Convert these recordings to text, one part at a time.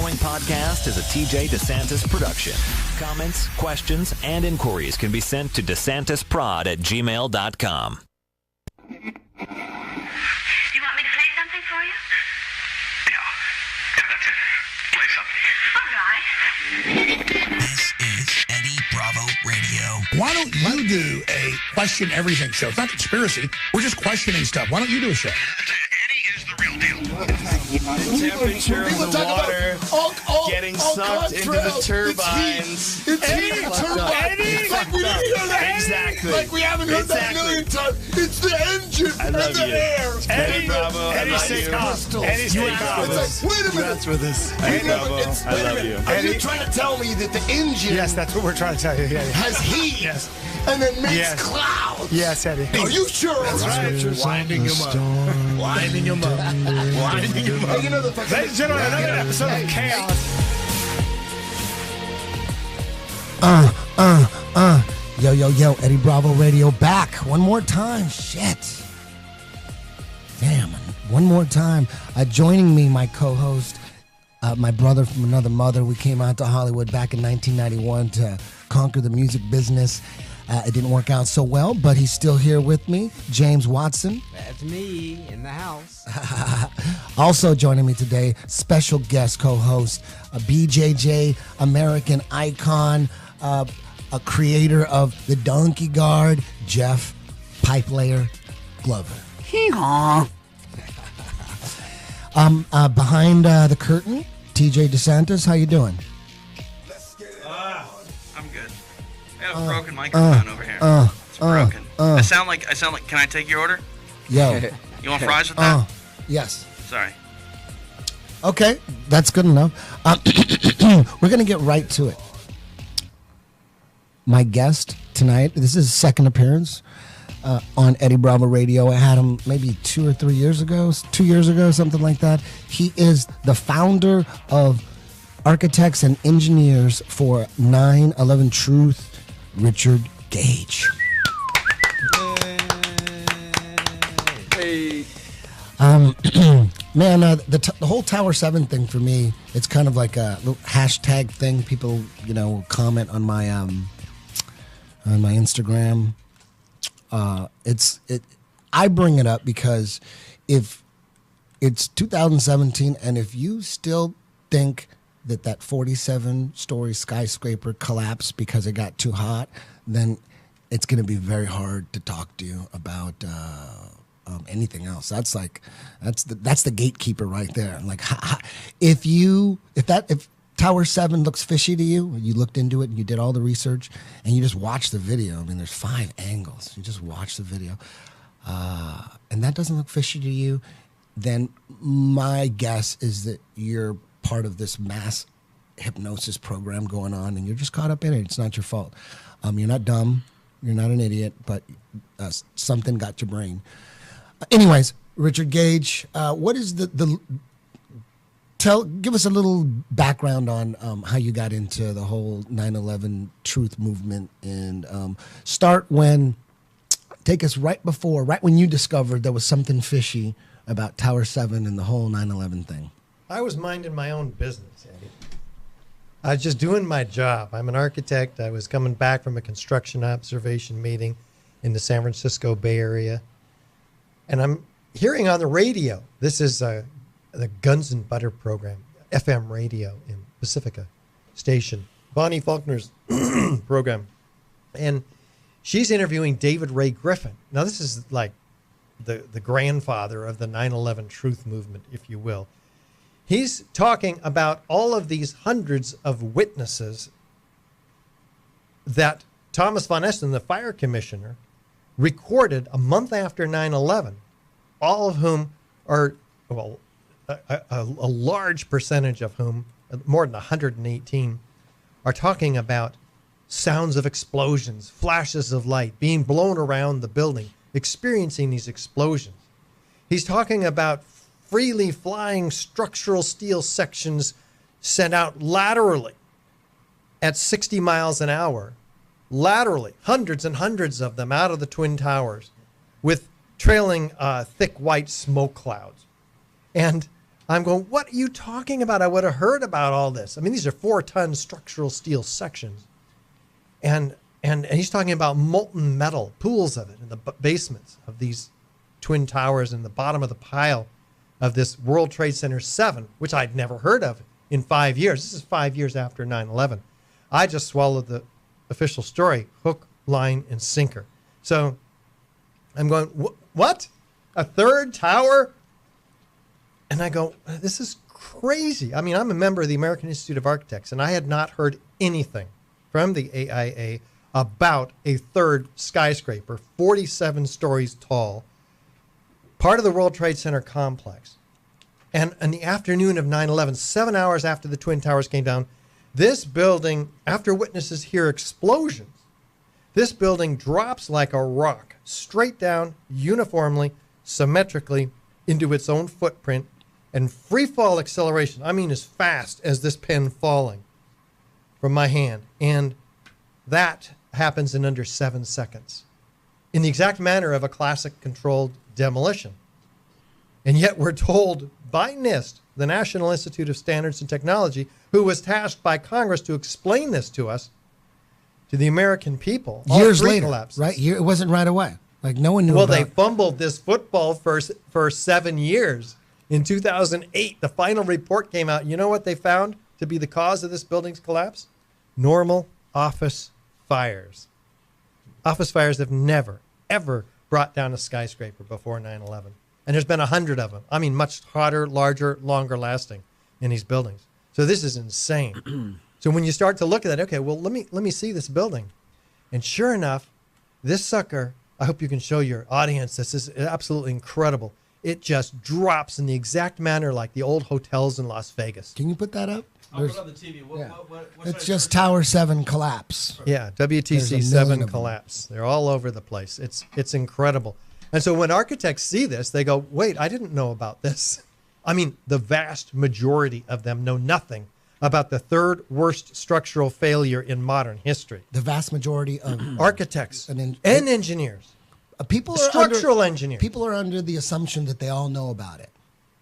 following podcast is a TJ DeSantis production. Comments, questions, and inquiries can be sent to DeSantisProd@gmail.com. You want me to play something for you? Yeah, that's it. Play something. All right. This is Eddie Bravo Radio. Why don't you do a question everything show? It's not conspiracy. We're just questioning stuff. Why don't you do a show? Eddie is the real deal. Temperature of the water getting sucked into the turbines. It's heat turbines. Like we didn't hear that. Exactly. Like we haven't heard that a million times. It's the engine and the air. Eddie Bravo, Eddie, stay calm. Eddie, stay calm. It's like, wait a minute. That's with us. Eddie Bravo, I love you. Are you trying to tell me that the engine Yes, that's what we're trying to tell you. Yeah, yeah. has heat Yes. and then makes Yes. clouds? Yes, Eddie. Are you sure? That's right. Winding him up. Winding him up. Winding him up. You know the fucking Ladies and gentlemen, another episode of Chaos. Yo, Eddie Bravo Radio back. One more time. Shit. Damn, one more time. Joining me, my co-host, my brother from another mother. We came out to Hollywood back in 1991 to conquer the music business. It didn't work out so well, but he's still here with me, James Watson. That's me in the house. Also joining me today, special guest co-host, a BJJ American icon, a creator of the Donkey Guard, Jeff Pipelayer Glover. Behind the curtain, TJ DeSantis, how you doing? I'm good. I got a broken microphone over here. It's broken. I sound like. Can I take your order? Yo. You want fries with that? Yes. Sorry. Okay, that's good enough. We're going to get right to it. My guest tonight, this is his second appearance on Eddie Bravo Radio. I had him maybe 2 or 3 years ago, 2 years ago, something like that. He is the founder of Architects and Engineers for 9/11 Truth, Richard Gage. Hey. Man, the whole Tower 7 thing for me, it's kind of like a little hashtag thing. People, comment on my Instagram. I bring it up because if it's 2017 and if you still think that 47-story skyscraper collapsed because it got too hot, then it's going to be very hard to talk to you about anything else. That's the gatekeeper right there. Like, if Tower 7 looks fishy to you, you looked into it and you did all the research and you just watch the video. I mean, there's 5 angles. You just watch the video, and that doesn't look fishy to you, then my guess is that you're part of this mass hypnosis program going on and you're just caught up in it. It's not your fault. You're not dumb. You're not an idiot, but something got your brain. Anyways, Richard Gage, what is give us a little background on how you got into the whole 9/11 truth movement, and take us right when you discovered there was something fishy about Tower 7 and the whole 9/11 thing. I was minding my own business, Eddie. I was just doing my job. I'm an architect. I was coming back from a construction observation meeting in the San Francisco Bay Area. And I'm hearing on the radio, this is the Guns and Butter program, FM radio in Pacifica station, Bonnie Faulkner's program. And she's interviewing David Ray Griffin. Now, this is like the grandfather of the 9/11 truth movement, if you will. He's talking about all of these hundreds of witnesses that Thomas von Essen, the fire commissioner, recorded a month after 9/11, all of whom are, well, a large percentage of whom, more than 118, are talking about sounds of explosions, flashes of light, being blown around the building, experiencing these explosions. He's talking about freely flying structural steel sections sent out laterally at 60 miles an hour, laterally, hundreds and hundreds of them out of the Twin Towers with trailing thick white smoke clouds. And I'm going, what are you talking about? I would have heard about all this. I mean, these are 4-ton structural steel sections. And he's talking about molten metal, pools of it in the basements of these twin towers in the bottom of the pile of this World Trade Center 7, which I'd never heard of in 5 years. This is 5 years after 9/11. I just swallowed the official story, hook, line, and sinker. So I'm going, what? A third tower? And I go, this is crazy. I mean, I'm a member of the American Institute of Architects, and I had not heard anything from the AIA about a third skyscraper, 47 stories tall, part of the World Trade Center complex. And in the afternoon of 9/11, 7 hours after the Twin Towers came down, this building, after witnesses hear explosions, this building drops like a rock, straight down, uniformly, symmetrically, into its own footprint, and free fall acceleration. I mean, as fast as this pen falling from my hand. And that happens in under 7 seconds, in the exact manner of a classic controlled demolition. And yet we're told by NIST, the National Institute of Standards and Technology, who was tasked by Congress to explain this to us, to the American people. Years later, right? It wasn't right away. Like no one knew Well, about they fumbled this football for 7 years. In 2008, the final report came out. You know what they found to be the cause of this building's collapse? Normal office fires. Office fires have never, ever brought down a skyscraper before 9/11. And there's been 100 of them. I mean, much hotter, larger, longer lasting in these buildings. So this is insane. So when you start to look at that, okay, well, let me see this building. And sure enough, this sucker, I hope you can show your audience, this is absolutely incredible. It just drops in the exact manner like the old hotels in Las Vegas. Can you put that up? I'll put on the TV. It's just Tower 7 collapse. Yeah, WTC 7 collapse. They're all over the place. It's incredible. And so when architects see this, they go, wait, I didn't know about this. I mean, the vast majority of them know nothing about the third worst structural failure in modern history. The vast majority of architects and engineers. People are structural engineers. People are under the assumption that they all know about it.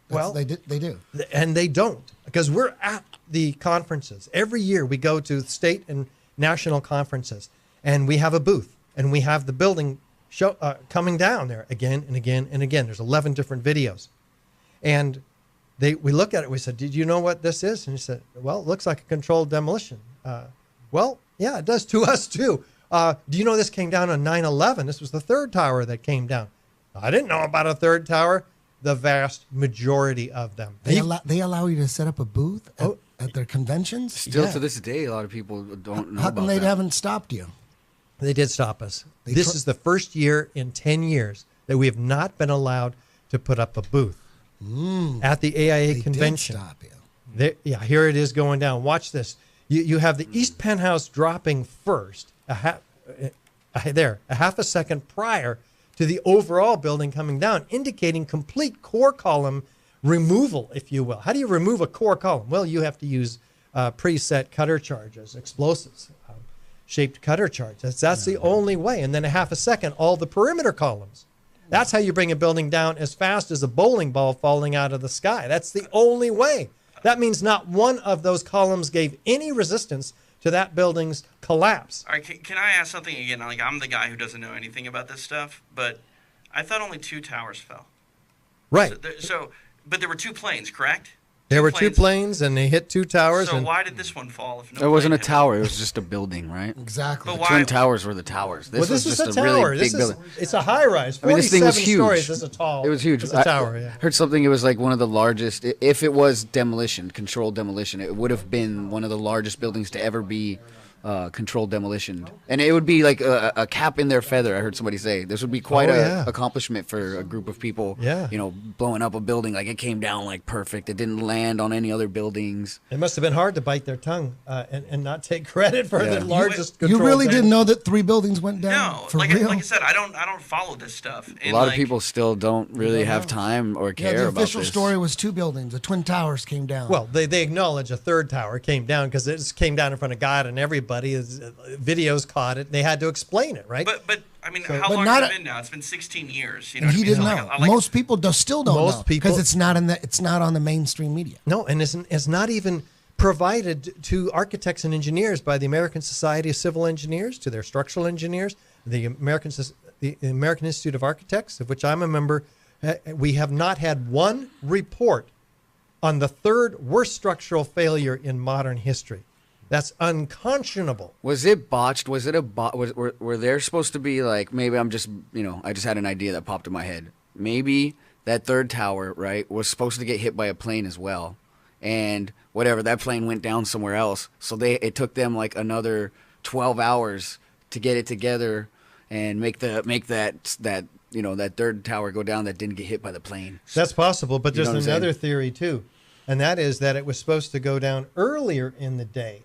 Well, they do. And they don't, because we're at the conferences. Every year we go to state and national conferences, and we have a booth, and we have the building coming down there again and again and again. There's 11 different videos. And we look at it, we said, did you know what this is? And he said, well, it looks like a controlled demolition. Well, yeah, it does to us too. Do you know this came down on 9/11? This was the third tower that came down. I didn't know about a third tower. The vast majority of them. They allow you to set up a booth at their conventions? Still to this day, a lot of people don't know How come they haven't stopped you? They did stop us. This is the first year in 10 years that we have not been allowed to put up a booth at the AIA convention. Did stop you. Yeah, here it is going down. Watch this. You have the East Penthouse dropping first, a half a second prior to the overall building coming down, indicating complete core column removal, if you will. How do you remove a core column? Well, you have to use preset cutter charges, explosives, shaped cutter charges. That's the only way. And then a half a second, all the perimeter columns. That's how you bring a building down as fast as a bowling ball falling out of the sky. That's the only way. That means not one of those columns gave any resistance to that building's collapse. All right, can I ask something again? Like, I'm the guy who doesn't know anything about this stuff, but I thought only 2 towers fell. Right. But there were 2 planes, correct? There were 2 planes, and they hit 2 towers. So why did this one fall? If it wasn't a tower; it was just a building, right? Exactly. The Twin Towers were the towers. This was just a tower. really big building. It's a high rise. 47 I mean, this thing was huge. stories. This is tall. It was huge. It's a tower. Yeah. Heard something. It was like one of the largest. If it was demolition, controlled demolition, it would have been one of the largest buildings to ever be controlled demolition, and it would be like a cap in their feather. I heard somebody say this would be quite a accomplishment for a group of people. Yeah, you know, blowing up a building, like it came down like perfect. It didn't land on any other buildings. It must have been hard to bite their tongue and not take credit for the largest. You really didn't know that 3 buildings went down? No, for like real? I said, I don't follow this stuff. And a lot of people still don't really have time or care the about this. official story was 2 buildings. The Twin Towers came down. Well, they acknowledge a third tower came down because it just came down in front of God and everybody. everybody. Videos caught it. They had to explain it, right? But I mean, So- how But long not has it a- been now? It's been 16 years. You And know what he I mean? didn't So, know. like, Most people still don't Most know people- because it's not on the mainstream media. No, and it's not even provided to architects and engineers by the American Society of Civil Engineers, to their structural engineers, the American Institute of Architects, of which I'm a member. We have not had one report on the third worst structural failure in modern history. That's unconscionable. Was it botched? Was it a bot? Were there supposed to be like, maybe I'm just, I just had an idea that popped in my head. Maybe that third tower, right, was supposed to get hit by a plane as well. And whatever, that plane went down somewhere else. So it took them like another 12 hours to get it together and make that third tower go down that didn't get hit by the plane. That's possible, but You know there's what I'm another saying? theory too, and that is that it was supposed to go down earlier in the day.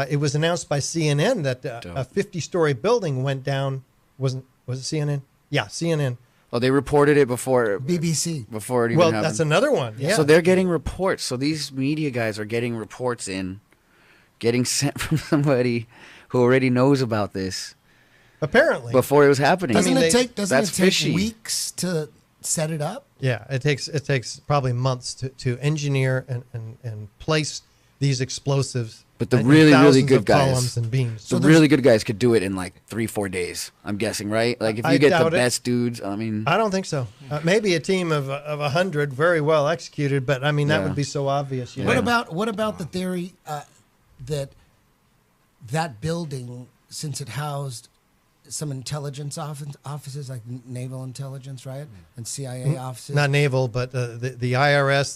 It was announced by CNN that a 50-story building went down. Was it CNN? Yeah, CNN. Oh, they reported it before BBC. before it even Well, happened. that's another one. Yeah. So they're getting reports. So these media guys are getting reports getting sent from somebody who already knows about this Apparently. before it was happening. Doesn't it take That's fishy. weeks to set it up? Yeah, it takes probably months to engineer and place these explosives. But the in really thousands good of guys, columns and beams. the really good guys could do it in like 3-4 days. I'm guessing, right? Like if I you get doubt the it. best dudes, I mean, I don't think so. Maybe a team of 100 very well executed, but I mean that Yeah. would be so obvious. You What know? about the theory that building, since it housed some intelligence offices like naval intelligence, right, and CIA offices? Not naval, but the IRS,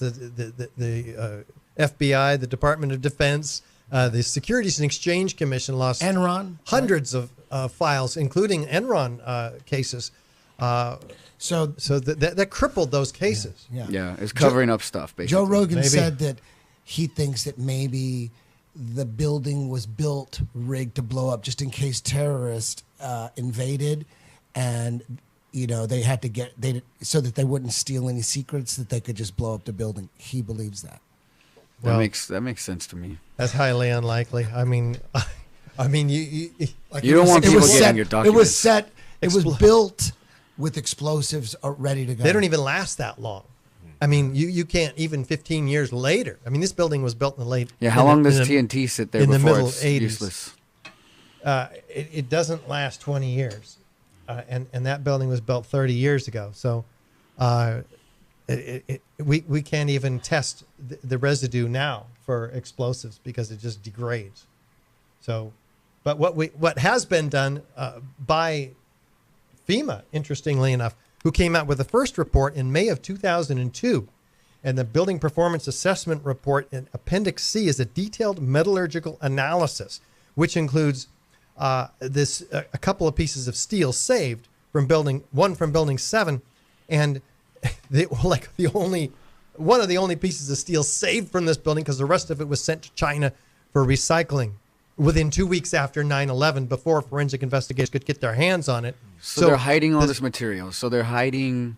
the FBI, the Department of Defense, the Securities and Exchange Commission lost Enron, hundreds of files, including Enron cases. So that crippled those cases. yeah, it's covering up stuff. Basically, Joe Rogan Maybe. said that he thinks that maybe the building was built rigged to blow up just in case terrorists invaded, and they had to so that they wouldn't steal any secrets, that they could just blow up the building. He believes that. Well, that makes sense to me. That's highly unlikely. I mean, you Like You don't want people getting your It documents. was set. It was built with explosives ready to go. They don't even last that long. I mean, you can't even 15 years later. I mean, this building was built in the late. Yeah, how long does TNT sit there in the before middle it's 80s. useless? It doesn't last 20 years, and that building was built 30 years ago. So, we can't even test the residue now for explosives because it just degrades. So, but what has been done by FEMA, interestingly enough, who came out with the first report in May of 2002. And the Building Performance Assessment Report in Appendix C is a detailed metallurgical analysis, which includes a couple of pieces of steel saved from building 7, and one of the only pieces of steel saved from this building, because the rest of it was sent to China for recycling within 2 weeks after 9/11, before forensic investigators could get their hands on it. So they're hiding all this material. So they were hiding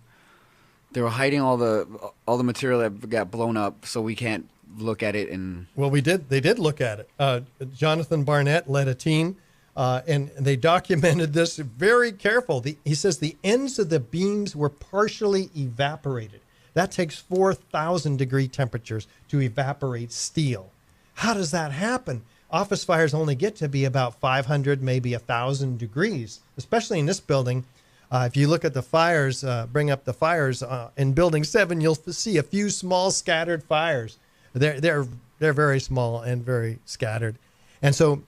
all the material that got blown up, so we can't look at it. And Well, they did look at it. Jonathan Barnett led a team, and they documented this very careful. He says the ends of the beams were partially evaporated. That takes 4,000 degree temperatures to evaporate steel. How does that happen? Office fires only get to be about 500, maybe 1,000 degrees, especially in this building. If you look at the fires, bring up the fires in Building 7, you'll see a few small scattered fires. They're very small and very scattered. And so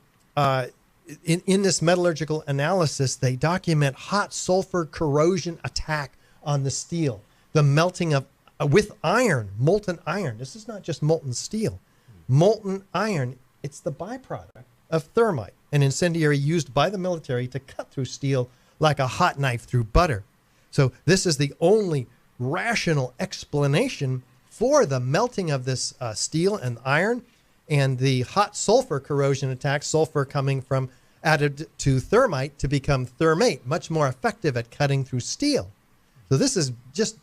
in this metallurgical analysis, they document hot sulfur corrosion attack on the steel, the melting of with iron, molten iron. This is not just molten steel. Molten iron, it's the byproduct of thermite, an incendiary used by the military to cut through steel like a hot knife through butter. So this is the only rational explanation for the melting of this steel and iron, and the hot sulfur corrosion attack, sulfur coming from added to thermite to become thermate, much more effective at cutting through steel. So this is just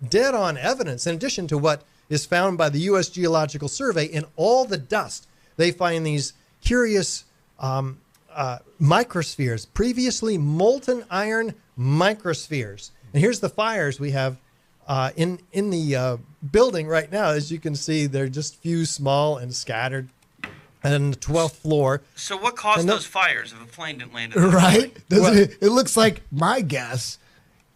dead on evidence, in addition to what is found by the U.S. Geological Survey in all the dust. They find these curious microspheres, previously molten iron microspheres. And here's the fires we have in the building right now. As you can see, they're just few small and scattered. And then the 12th floor. So what caused those fires if a plane didn't land? Right? It looks like my guess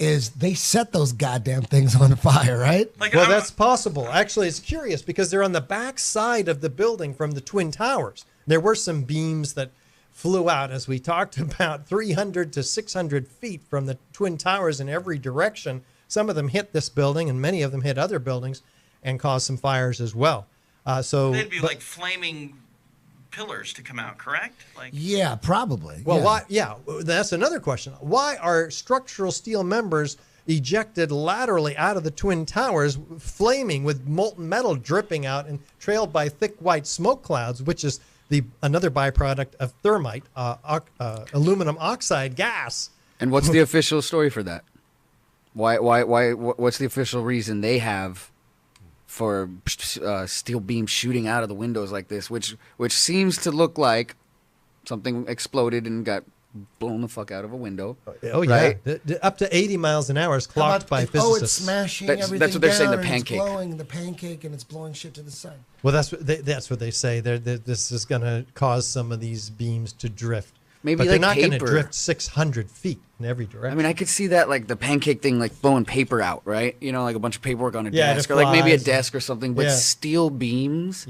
is they set those goddamn things on fire, right? Well, that's possible. Actually, it's curious because they're on the back side of the building from the Twin Towers. There were some beams that flew out, as we talked about, 300 to 600 feet from the Twin Towers in every direction. Some of them hit this building, and many of them hit other buildings and caused some fires as well. They'd be like flaming pillars to come out, correct? Yeah, probably. Well, why? Yeah, that's another question. Why are structural steel members ejected laterally out of the Twin Towers, flaming with molten metal dripping out and trailed by thick white smoke clouds, which is another byproduct of thermite, aluminum oxide gas? And what's the official story for that? Why? What's the official reason they have for steel beams shooting out of the windows like this, which seems to look like something exploded and got blown the fuck out of a window? Oh yeah, right? Up to 80 miles an hour is clocked by physicists. Oh, it's smashing everything. That's what they're saying. down, The pancake. It's blowing the pancake, and it's blowing shit to the side. Well, that's what they say. This is going to cause some of these beams to drift. Maybe but they're not going to paper. drift 600 feet in every direction. I mean, I could see that, like the pancake thing, like blowing paper out, right? You know, like a bunch of paperwork on a desk, or like maybe a desk or something. But steel beams,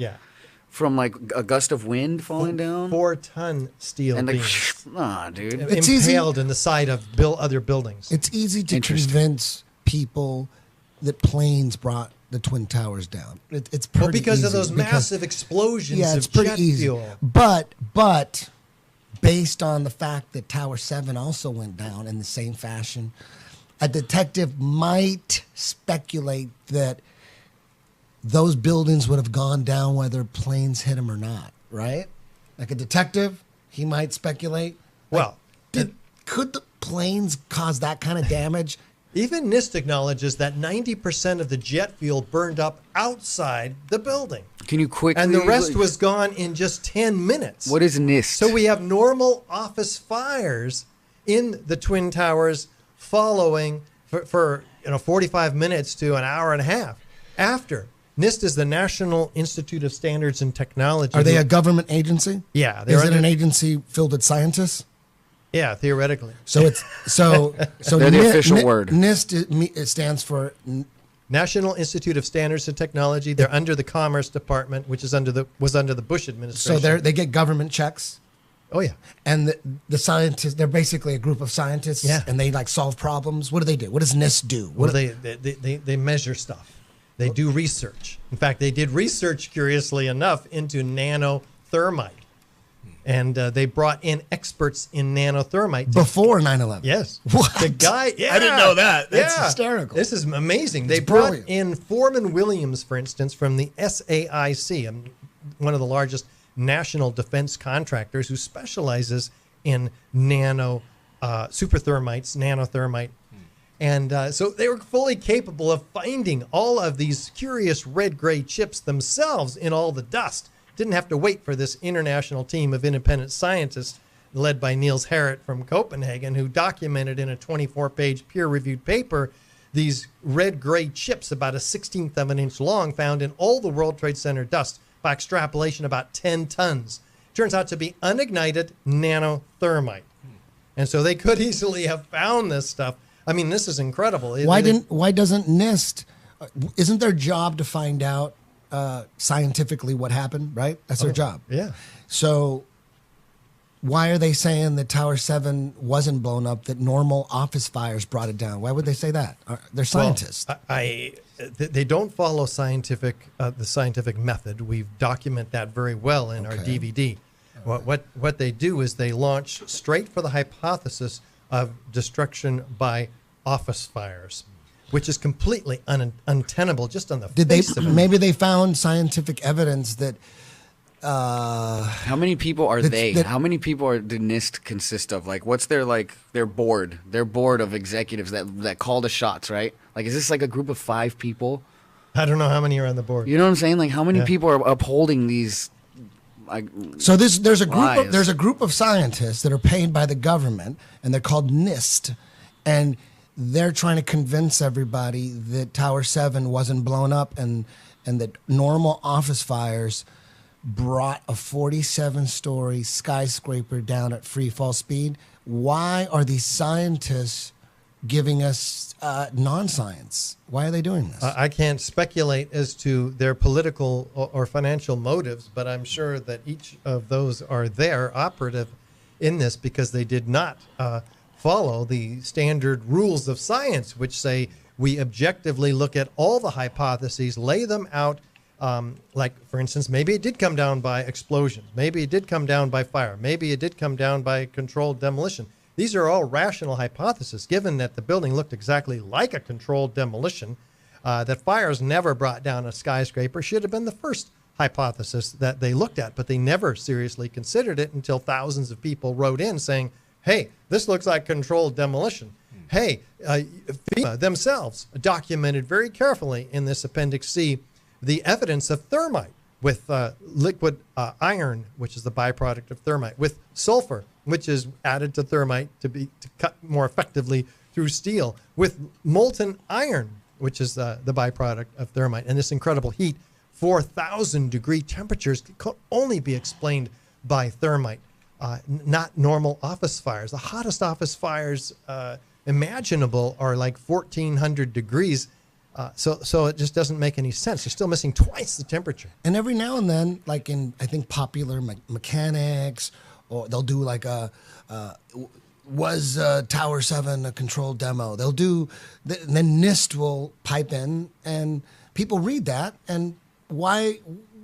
from like a gust of wind falling down, 4-ton steel and like, beams. nah, dude, It's impaled in the side of other buildings. It's easy to convince people that planes brought the Twin Towers down. It's pretty because easy of those massive explosions it's of pretty jet easy. fuel. But based on the fact that Tower 7 also went down in the same fashion, a detective might speculate that those buildings would have gone down whether planes hit them or not, right? Like a detective, he might speculate. Well, could the planes cause that kind of damage? Even NIST acknowledges that 90% of the jet fuel burned up outside the building. Can you quickly? And the rest was gone in just 10 minutes. What is NIST? So we have normal office fires in the Twin Towers following for 45 minutes to an hour and a half after. NIST is the National Institute of Standards and Technology. Are they a government agency? Yeah. Is it an agency filled with scientists? Yeah, theoretically. So it's so they're the official word. NIST it stands for National Institute of Standards and Technology. They're under the Commerce Department, which was under the Bush administration. So they get government checks. Oh yeah. And the scientists, they're basically a group of scientists. Yeah. And they like solve problems. What do? What does NIST do? Well, they measure stuff. They do research. In fact, they did research, curiously enough, into nanothermite. And they brought in experts in nanothermite. Before 9/11? Yes. What? The guy, yeah. I didn't know that. That's hysterical. This is amazing. They brilliant. brought in Foreman Williams, for instance, from the SAIC, one of the largest national defense contractors who specializes in superthermites, nanothermite. And so they were fully capable of finding all of these curious red-gray chips themselves in all the dust. Didn't have to wait for this international team of independent scientists led by Niels Harrit from Copenhagen, who documented in a 24-page peer-reviewed paper these red-gray chips about a 16th of an inch long found in all the World Trade Center dust by extrapolation about 10 tons. Turns out to be unignited nanothermite. And so they could easily have found this stuff. I mean, this is incredible. Why doesn't NIST, isn't their job to find out scientifically what happened, right? That's their job. Yeah. So why are they saying that Tower 7 wasn't blown up, that normal office fires brought it down? Why would they say that? They're scientists. Well, they don't follow the scientific method. We've documented that very well in our DVD. What they do is they launch straight for the hypothesis of destruction by office fires, which is completely untenable just on the face of it. Maybe they found scientific evidence that how many people are they? How many people did NIST consist of? Like, what's their board? Their board of executives that call the shots, right? Like, is this like a group of 5 people? I don't know how many are on the board. You know what I'm saying? Like, how many people are upholding these So there's a lies. group of scientists that are paid by the government, and they're called NIST, and they're trying to convince everybody that Tower 7 wasn't blown up, and that normal office fires brought a 47-story skyscraper down at free fall speed. Why are these scientists giving us non-science? Why are they doing this? I can't speculate as to their political or financial motives, but I'm sure that each of those are there operative in this because they did not follow the standard rules of science, which say we objectively look at all the hypotheses, lay them out. Like, for instance, maybe it did come down by explosions. Maybe it did come down by fire. Maybe it did come down by controlled demolition. These are all rational hypotheses, given that the building looked exactly like a controlled demolition. That fires never brought down a skyscraper should have been the first hypothesis that they looked at, but they never seriously considered it until thousands of people wrote in saying, hey, this looks like controlled demolition. Hey, FEMA themselves documented very carefully in this Appendix C the evidence of thermite with liquid iron, which is the byproduct of thermite, with sulfur, which is added to thermite to cut more effectively through steel, with molten iron, which is the byproduct of thermite. And this incredible heat, 4,000 degree temperatures, could only be explained by thermite, not normal office fires. The hottest office fires imaginable are like 1,400 degrees. So it just doesn't make any sense. You're still missing twice the temperature. And every now and then, like in, I think, Popular Mechanics, or they'll do like was Tower 7 a controlled demo? They'll do, then NIST will pipe in, and people read that. And why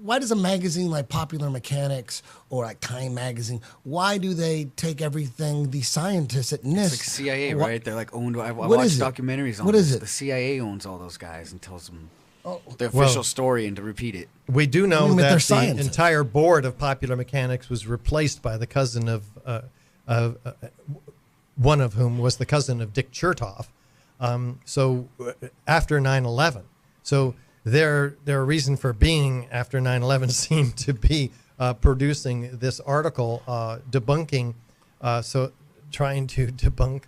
does a magazine like Popular Mechanics or like Time Magazine, why do they take everything the scientists at NIST? It's like CIA, right? They're like owned. I watched documentaries on what this. Is it? The CIA owns all those guys and tells them the official story and to repeat it. We do know that the entire board of Popular Mechanics was replaced by the cousin of one of whom was the cousin of Dick Chertoff. So after 9/11, so their reason for being after 9/11 seemed to be producing this article debunking, trying to debunk,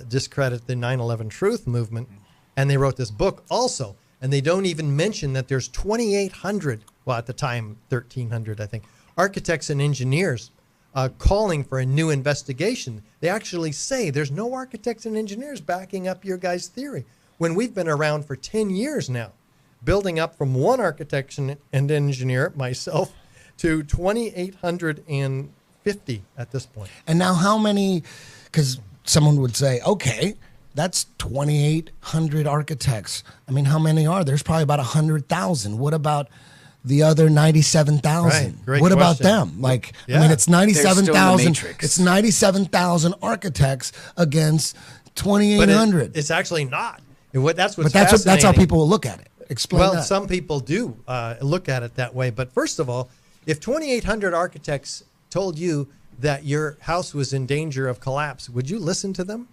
discredit the 9/11 truth movement, and they wrote this book also. And they don't even mention that there's 2,800, well, at the time, 1,300, I think, architects and engineers calling for a new investigation. They actually say there's no architects and engineers backing up your guys' theory when we've been around for 10 years now, building up from one architect and engineer, myself, to 2,850 at this point. And now how many, because someone would say, okay, that's 2,800 architects. I mean, how many are there? There's probably about 100,000. What about the other 97,000? Right. What about them? Like, Yeah. I mean, it's 97,000. Matrix. It's 97,000 architects against 2,800. It's actually not. That's what's that's how people will look at it. Explain well, that. some people do look at it that way. But first of all, if 2,800 architects told you that your house was in danger of collapse, would you listen to them?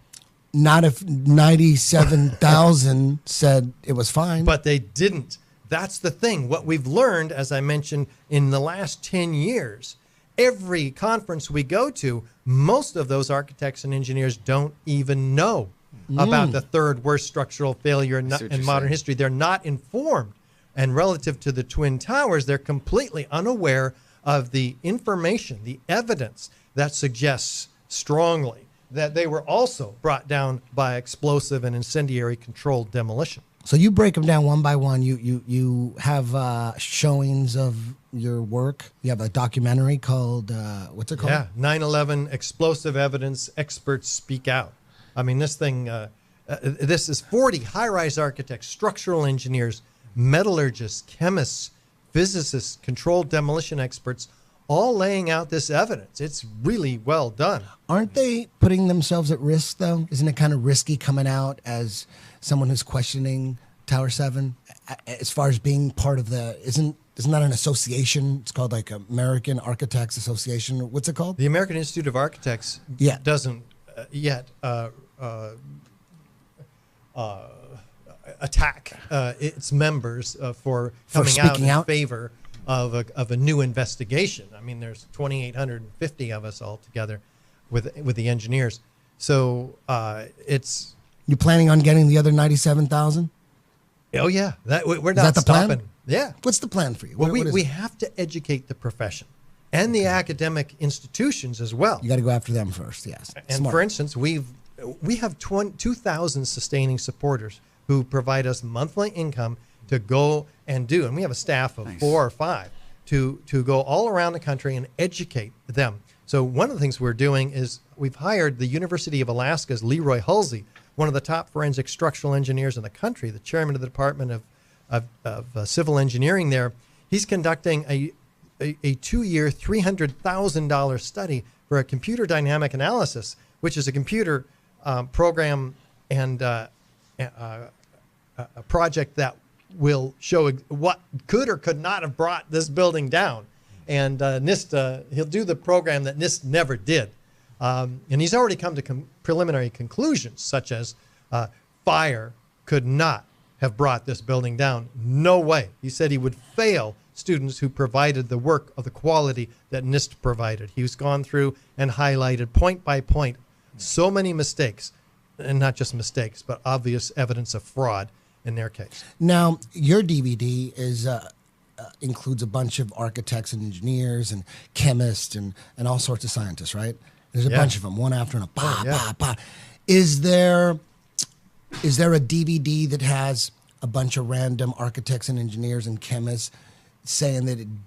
Not if 97,000 said it was fine. But they didn't. That's the thing. What we've learned, as I mentioned, in the last 10 years, every conference we go to, most of those architects and engineers don't even know about the third worst structural failure in modern history. They're not informed. And relative to the Twin Towers, they're completely unaware of the information, the evidence that suggests strongly that they were also brought down by explosive and incendiary controlled demolition. So you break them down one by one. You have showings of your work. You have a documentary called, what's it called? Yeah, 9/11 Explosive Evidence Experts Speak Out. I mean, this thing, this is 40 high-rise architects, structural engineers, metallurgists, chemists, physicists, controlled demolition experts, all laying out this evidence. It's really well done. Aren't they putting themselves at risk, though? Isn't it kind of risky coming out as someone who's questioning Tower 7 as far as being part of the, isn't that an association? It's called like American Architects Association. What's it called? The American Institute of Architects doesn't yet attack its members for coming out in favor of a new investigation. I mean, there's 2,850 of us all together with the engineers. So it's. You planning on getting the other 97,000? Oh yeah, we're Is not that the stopping. plan? Yeah. What's the plan for you? Well, What is we it? have to educate the profession and the academic institutions as well. You got to go after them first. Yes. And Smart. for instance, we have 2,000 sustaining supporters who provide us monthly income to go and do, and we have a staff of 4 or 5 to go all around the country and educate them. So one of the things we're doing is we've hired the University of Alaska's Leroy Hulsey, one of the top forensic structural engineers in the country, the chairman of the Department of Civil Engineering there. He's conducting a 2-year, $300,000 study for a computer dynamic analysis, which is a computer program and a project that will show what could or could not have brought this building down. And NIST, he'll do the program that NIST never did. And he's already come to preliminary conclusions, such as fire could not have brought this building down. No way. He said he would fail students who provided the work of the quality that NIST provided. He's gone through and highlighted point by point so many mistakes, and not just mistakes, but obvious evidence of fraud in their case. Now, your DVD is includes a bunch of architects and engineers and chemists and all sorts of scientists, right? There's a bunch of them, one after another. Is there a DVD that has a bunch of random architects and engineers and chemists saying that it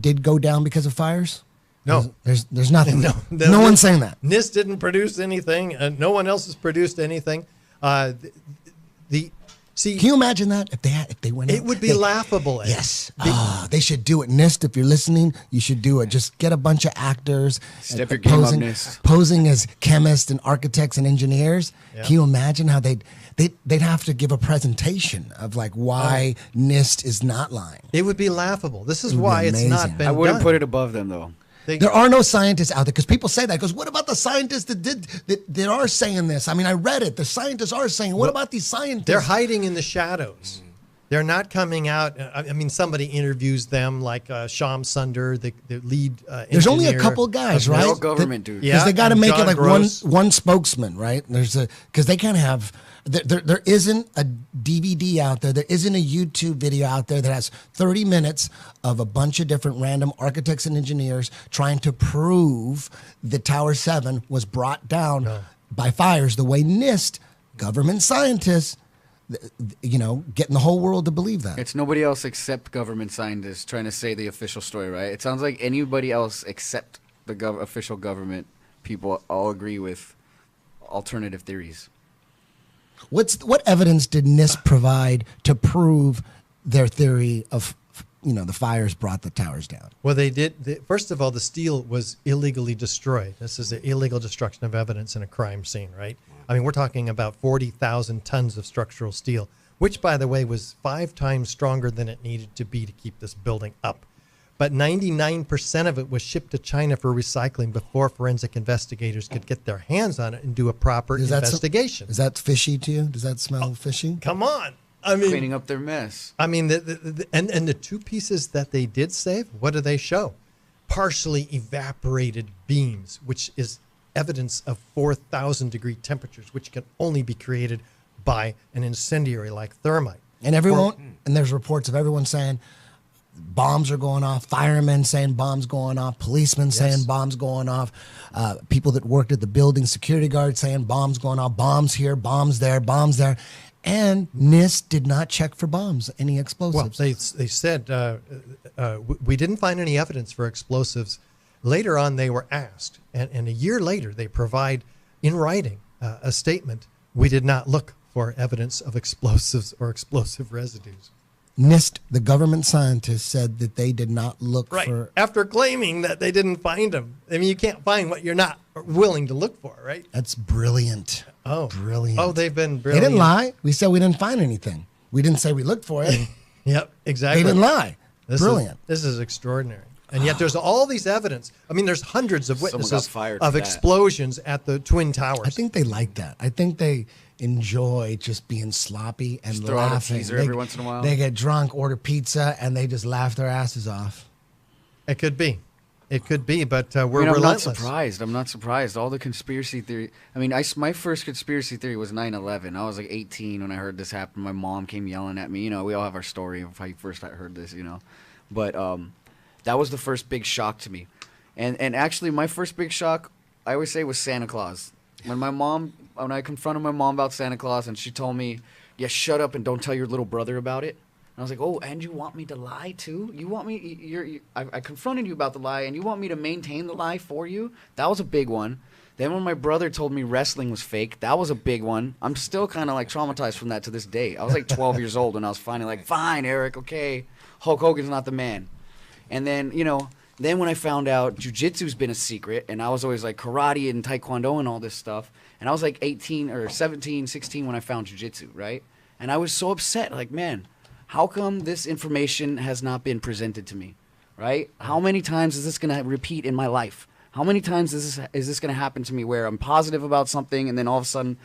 did go down because of fires? No, there's nothing. No one's saying that. NIST didn't produce anything. No one else has produced anything. Can you imagine that if they went? It would be laughable. Ed. Yes, they should do it. NIST, if you're listening, you should do it. Just get a bunch of actors Step your game up, NIST. posing as chemists and architects and engineers. Yeah. Can you imagine how they'd have to give a presentation of like why NIST is not lying? It would be laughable. This is why it's not been I wouldn't done. put it above them though. There are no scientists out there because people say that. Because what about the scientists that are saying this? I mean, I read it. The scientists are saying. What about these scientists? They're hiding in the shadows. They're not coming out. I mean, somebody interviews them, like Sham Sunder, the lead engineer. There's only a couple guys, right? They're all government dudes. Because they got to make John it like Gross. one spokesman, right? Because they can't have. There isn't a DVD out there. There isn't a YouTube video out there that has 30 minutes of a bunch of different random architects and engineers trying to prove that Tower 7 was brought down by fires the way NIST, government scientists, getting the whole world to believe that. It's nobody else except government scientists trying to say the official story, right? It sounds like anybody else except the official government people all agree with alternative theories. What evidence did NIST provide to prove their theory of, the fires brought the towers down? Well, they did. First of all, the steel was illegally destroyed. This is the illegal destruction of evidence in a crime scene, right? I mean, we're talking about 40,000 tons of structural steel, which, by the way, was 5 times stronger than it needed to be to keep this building up. But 99% of it was shipped to China for recycling before forensic investigators could get their hands on it and do a proper investigation. Is that fishy to you? Does that smell fishy? Come on. I mean, cleaning up their mess. I mean, and the 2 pieces that they did save, what do they show? Partially evaporated beams, which is evidence of 4,000 degree temperatures, which can only be created by an incendiary like thermite. And there's reports of everyone saying bombs are going off, firemen saying bombs going off, policemen saying bombs going off, people that worked at the building, security guards saying bombs going off, bombs here, bombs there, bombs there. And NIST did not check for bombs, any explosives. Well, they said we didn't find any evidence for explosives. Later on, they were asked, and a year later, they provide in writing a statement. We did not look for evidence of explosives or explosive residues. NIST, the government scientists, said that they did not look for... After claiming that they didn't find them. I mean, you can't find what you're not willing to look for, right? That's brilliant. Oh. Brilliant. Oh, they've been brilliant. They didn't lie. We said we didn't find anything. We didn't say we looked for it. Yep, exactly. They didn't lie. Brilliant. This is extraordinary. And yet there's all these evidence. I mean, there's hundreds of witnesses of that. explosions at the Twin Towers. I think they like that. I think they enjoy just being sloppy and Just throw out a laughing. teaser every once in a while. They get drunk, order pizza, and they just laugh their asses off. It could be. It could be, but we're I'm not relentless. surprised. I'm not surprised. All the conspiracy theory. I mean, my first conspiracy theory was 9/11. I was like 18 when I heard this happen. My mom came yelling at me. You know, we all have our story of how you first heard this. You know, but that was the first big shock to me. And actually, my first big shock, I always say, was Santa Claus. When I confronted my mom about Santa Claus, and she told me, "Yeah, shut up and don't tell your little brother about it." And I was like, "Oh, and you want me to lie too? You want me? I confronted you about the lie, and you want me to maintain the lie for you?" That was a big one. Then when my brother told me wrestling was fake, that was a big one. I'm still kind of like traumatized from that to this day. I was like 12 years old when I was finally like, "Fine, Eric, okay, Hulk Hogan's not the man." And then then when I found out jiu-jitsu's been a secret, and I was always like karate and taekwondo and all this stuff, and I was like 18 or 17, 16 when I found jiu-jitsu, right? And I was so upset, like, man, how come this information has not been presented to me, right? How many times is this going to repeat in my life? How many times is this going to happen to me where I'm positive about something and then all of a sudden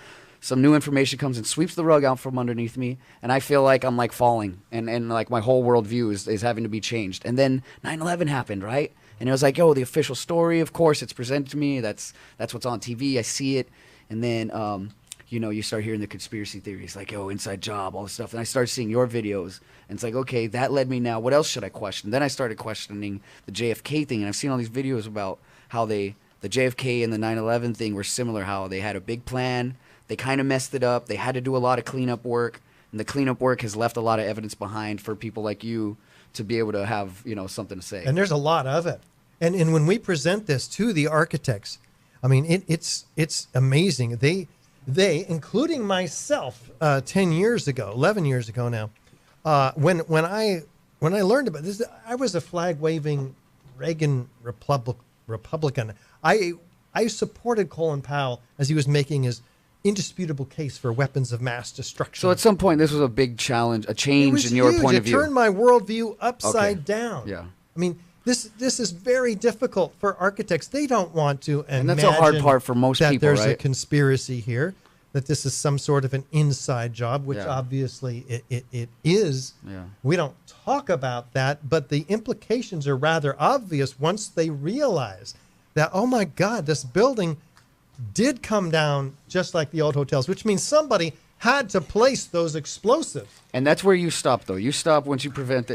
some new information comes and sweeps the rug out from underneath me and I feel like I'm like falling and like my whole worldview is having to be changed. And then 9/11 happened, right? And it was like, yo, the official story, of course, it's presented to me. That's what's on TV. I see it. And then you start hearing the conspiracy theories, like, oh, inside job, all this stuff. And I started seeing your videos, and it's like, okay, that led me now. What else should I question? Then I started questioning the JFK thing, and I've seen all these videos about how the JFK and the 9/11 thing were similar, how they had a big plan, they kind of messed it up, they had to do a lot of cleanup work, and the cleanup work has left a lot of evidence behind for people like you to be able to have, something to say. And there's a lot of it. And when we present this to the architects, I mean, it's amazing. They, including myself, 10 years ago, 11 years ago now, when I learned about this, I was a flag-waving Reagan Republican. I supported Colin Powell as he was making his indisputable case for weapons of mass destruction. So at some point, this was a big challenge, a change in your point of view. It turned my worldview upside down. Yeah. I mean, this is very difficult for architects. They don't want to imagine, and that's a hard part for most people, there's right? a conspiracy here, that this is some sort of an inside job, which obviously it is. Yeah. We don't talk about that, but the implications are rather obvious once they realize that, oh my God, this building did come down just like the old hotels, which means somebody had to place those explosives. And that's where you stop, though. You stop once you present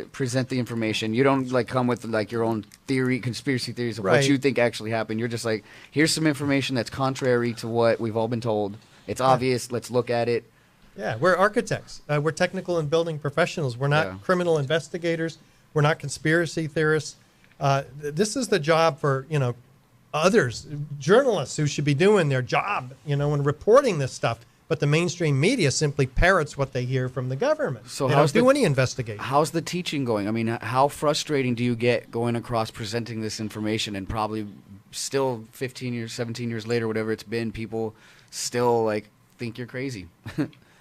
the information. You don't like come with like your own conspiracy theories of what you think actually happened. You're just like, here's some information that's contrary to what we've all been told. It's obvious. Let's look at it. Yeah, we're architects. We're technical and building professionals. We're not criminal investigators. We're not conspiracy theorists. This is the job for, others, journalists who should be doing their job, and reporting this stuff. But the mainstream media simply parrots what they hear from the government. So they don't do any investigation. How's the teaching going? I mean, how frustrating do you get going across presenting this information and probably still 15 years, 17 years later, whatever it's been, people still like think you're crazy?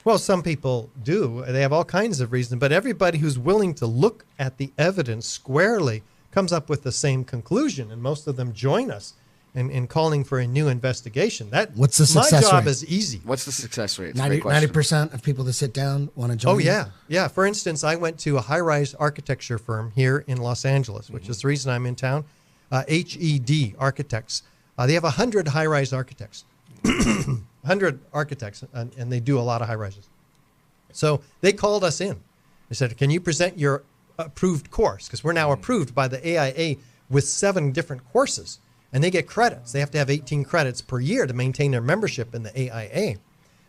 Well, some people do. They have all kinds of reasons. But everybody who's willing to look at the evidence squarely comes up with the same conclusion. And most of them join us in calling for a new investigation. What's the success My job rate? is easy. What's the success rate? 90% of people that sit down want to join. Oh, yeah. Yeah. For instance, I went to a high-rise architecture firm here in Los Angeles, which is the reason I'm in town, HED Architects. They have 100 high-rise architects, 100 architects, and they do a lot of high-rises. So they called us in. They said, can you present your approved course? Because we're now approved by the AIA with 7 different courses. And they get credits. They have to have 18 credits per year to maintain their membership in the AIA,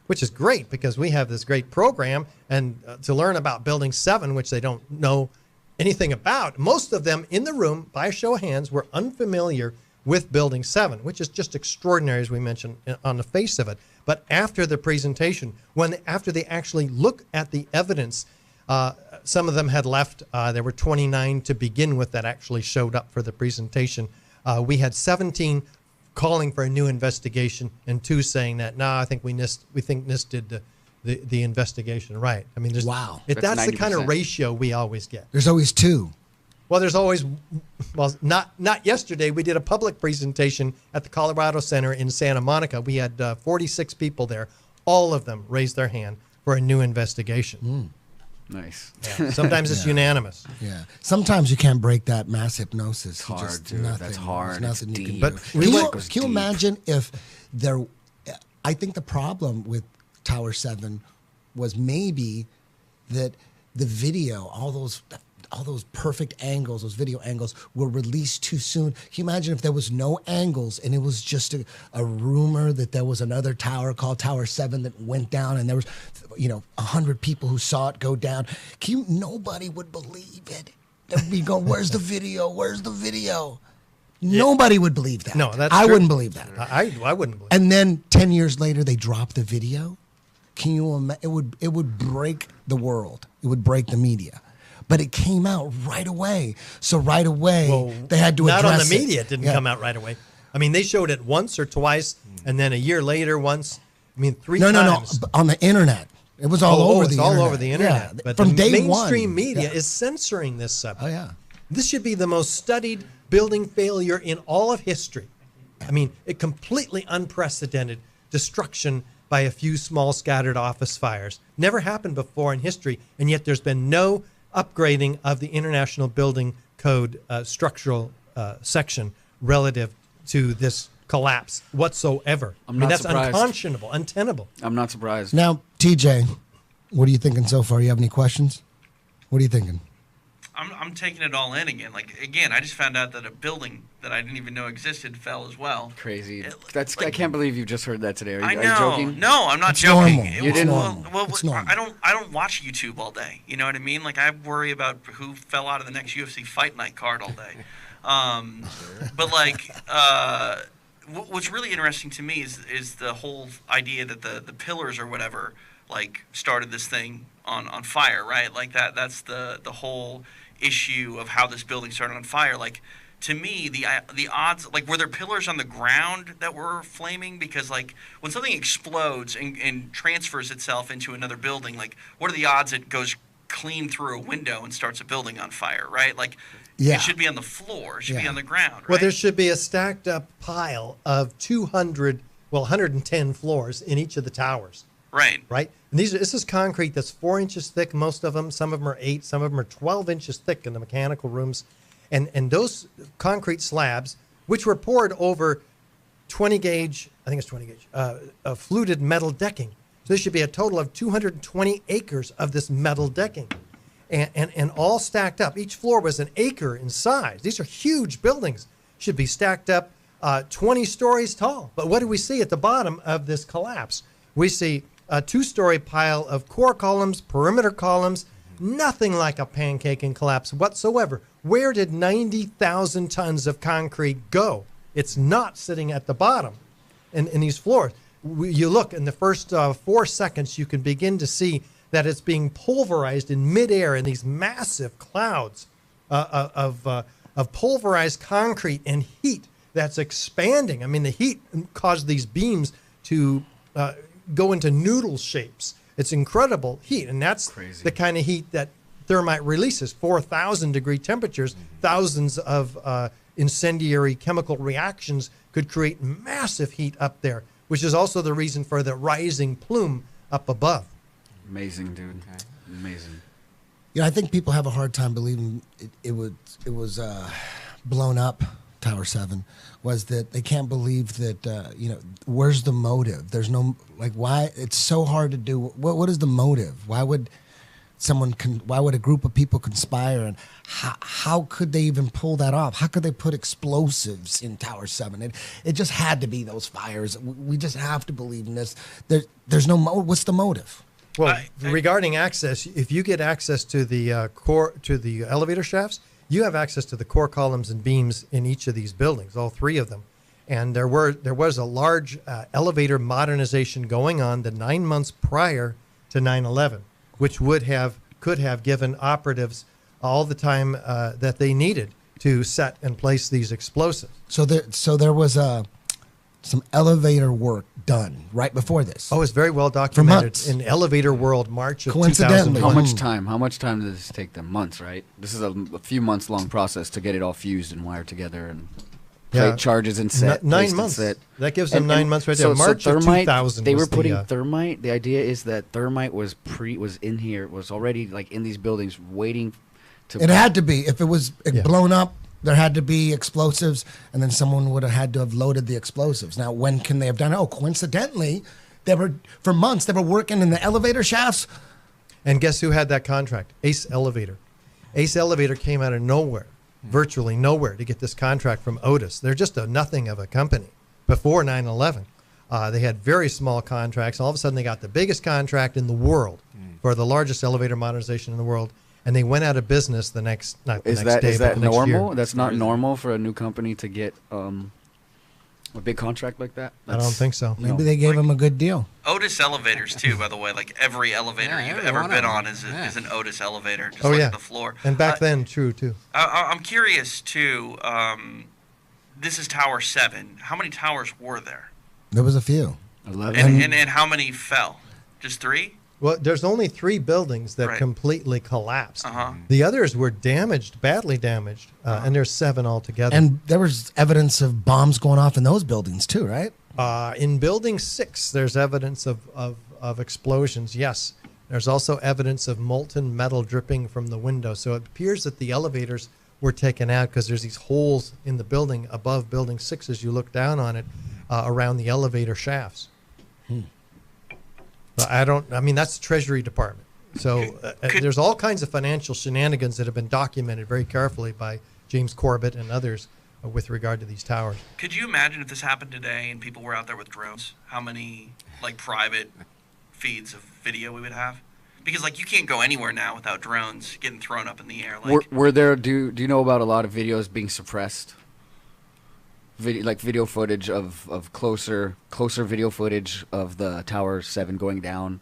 which is great because we have this great program. And to learn about Building 7, which they don't know anything about, most of them in the room, by a show of hands, were unfamiliar with Building 7, which is just extraordinary, as we mentioned, on the face of it. But after the presentation, after they actually look at the evidence, some of them had left. There were 29 to begin with that actually showed up for the presentation. We had 17 calling for a new investigation and 2 saying that, I think we think NIST did the investigation right. I mean, that's the kind of ratio we always get. There's always 2. Well, there's always, not yesterday. We did a public presentation at the Colorado Center in Santa Monica. We had 46 people there. all of them raised their hand for a new investigation. Nice. Yeah. Sometimes it's unanimous. Yeah. Sometimes you can't break that mass hypnosis. It's hard, dude. That's hard. There's It's nothing you can deep. do. But Can you imagine if there? I think the problem with Tower 7 was maybe that the video, all those perfect angles, those video angles, were released too soon. Can you imagine if there was no angles and it was just a rumor that there was another tower called Tower 7 that went down, and there was, 100 people who saw it go down? Nobody would believe it. They'd be going, "Where's the video? Where's the video?" Nobody would believe that. No, that's I true. wouldn't believe that. I wouldn't believe. And then 10 years later, they drop the video. Can you imagine? It would break the world. It would break the media. But it came out right away. So right away, they had to address it. Not on the media. It didn't come out right away. I mean, they showed it once or twice, and then a year later once. I mean, three times. No. On the internet. It was all over the internet. all over the internet. Yeah. But From the day one. mainstream media is censoring this subject. Oh, yeah. This should be the most studied building failure in all of history. I mean, a completely unprecedented destruction by a few small scattered office fires. Never happened before in history, and yet there's been no upgrading of the International Building Code structural section relative to this collapse whatsoever. I mean, that's surprised. unconscionable, untenable. I'm not surprised. Now, TJ, what are you thinking so far? You have any questions? What are you thinking? I'm taking it all in again. Like, again, I just found out that a building that I didn't even know existed fell as well. Crazy. I can't believe you just heard that today. Are you know. joking? No, I'm not It's joking. normal. You didn't- Well, It's normal. I don't watch YouTube all day. You know what I mean? Like, I worry about who fell out of the next UFC Fight Night card all day. But like, what's really interesting to me is the whole idea that the pillars or whatever like started this thing on fire, right? Like that's the whole issue of how this building started on fire. Like, to me, the odds, like, were there pillars on the ground that were flaming? Because, like, when something explodes and transfers itself into another building, like, what are the odds it goes clean through a window and starts a building on fire, right? Like, it should be on the floor. It should be on the ground, right? Well, there should be a stacked up pile of 110 floors in each of the towers. Right. Right? And this is concrete that's 4 inches thick, most of them. Some of them are 8, some of them are 12 inches thick in the mechanical rooms. And those concrete slabs, which were poured over 20 gauge, I think it's 20 gauge, fluted metal decking. So there should be a total of 220 acres of this metal decking. And all stacked up. Each floor was an acre in size. These are huge buildings. Should be stacked up 20 stories tall. But what do we see at the bottom of this collapse? We see a 2-story pile of core columns, perimeter columns, nothing like a pancaking collapse whatsoever. Where did 90,000 tons of concrete go? It's not sitting at the bottom in these floors. You look in the first 4 seconds, you can begin to see that it's being pulverized in midair in these massive clouds of pulverized concrete and heat that's expanding. I mean, the heat caused these beams to go into noodle shapes. It's incredible heat, and that's crazy. The kind of heat that thermite releases. 4,000 degree temperatures, thousands of incendiary chemical reactions could create massive heat up there, which is also the reason for the rising plume up above. Amazing, dude. Amazing. You know, I think people have a hard time believing it was blown up. Tower 7 was that they can't believe that where's the motive? There's no, like, why it's so hard to do. What is the motive? Why would a group of people conspire, and how could they even pull that off? How could they put explosives in Tower 7? It just had to be those fires. We just have to believe in this. There's no what's the motive? Well, regarding access, if you get access to the the elevator shafts, you have access to the core columns and beams in each of these buildings, all 3 of them. And there was a large elevator modernization going on the 9 months prior to 9/11, which could have given operatives all the time that they needed to set and place these explosives. So there was some elevator work done right before this. Oh, it's very well For documented months. in Elevator World, March of Coincidentally. 2001. How much time did this take them? Months, right? This is a few months long process to get it all fused and wired together. And plate charges and set 9 months. That gives them 9 months right there. March of 2000. They were putting thermite. The idea is that thermite was in here, was already like in these buildings waiting to. It had to be. If it was blown up, there had to be explosives, and then someone would have had to have loaded the explosives. Now, when can they have done it? Oh, coincidentally, for months they were working in the elevator shafts. And guess who had that contract? Ace Elevator. Ace Elevator came out of nowhere, virtually nowhere, to get this contract from Otis. They're just a nothing of a company. Before 9/11, they had very small contracts. All of a sudden, they got the biggest contract in the world for the largest elevator modernization in the world, and they went out of business the next day. Is that normal? That's not normal for a new company to get a big contract like that? I don't think so. Maybe they gave them a good deal. Otis elevators too, by the way. Like every elevator you've ever been on is an Otis elevator. Just look at the floor. And back then, true too. I'm curious too. This is Tower 7. How many towers were there? There was a few. 11. And how many fell? Just 3? Well, there's only 3 buildings that completely collapsed. The others were damaged, badly damaged, and there's 7 altogether. And there was evidence of bombs going off in those buildings too, right? In Building 6, there's evidence of explosions, yes. There's also evidence of molten metal dripping from the window. So it appears that the elevators were taken out because there's these holes in the building above Building 6 as you look down on it around the elevator shafts. I mean, that's the Treasury Department. So there's all kinds of financial shenanigans that have been documented very carefully by James Corbett and others with regard to these towers. Could you imagine if this happened today and people were out there with drones, how many like private feeds of video we would have? Because like you can't go anywhere now without drones getting thrown up in the air. Like, were there? Do you know about a lot of videos being suppressed? Video footage of closer video footage of the Tower 7 going down.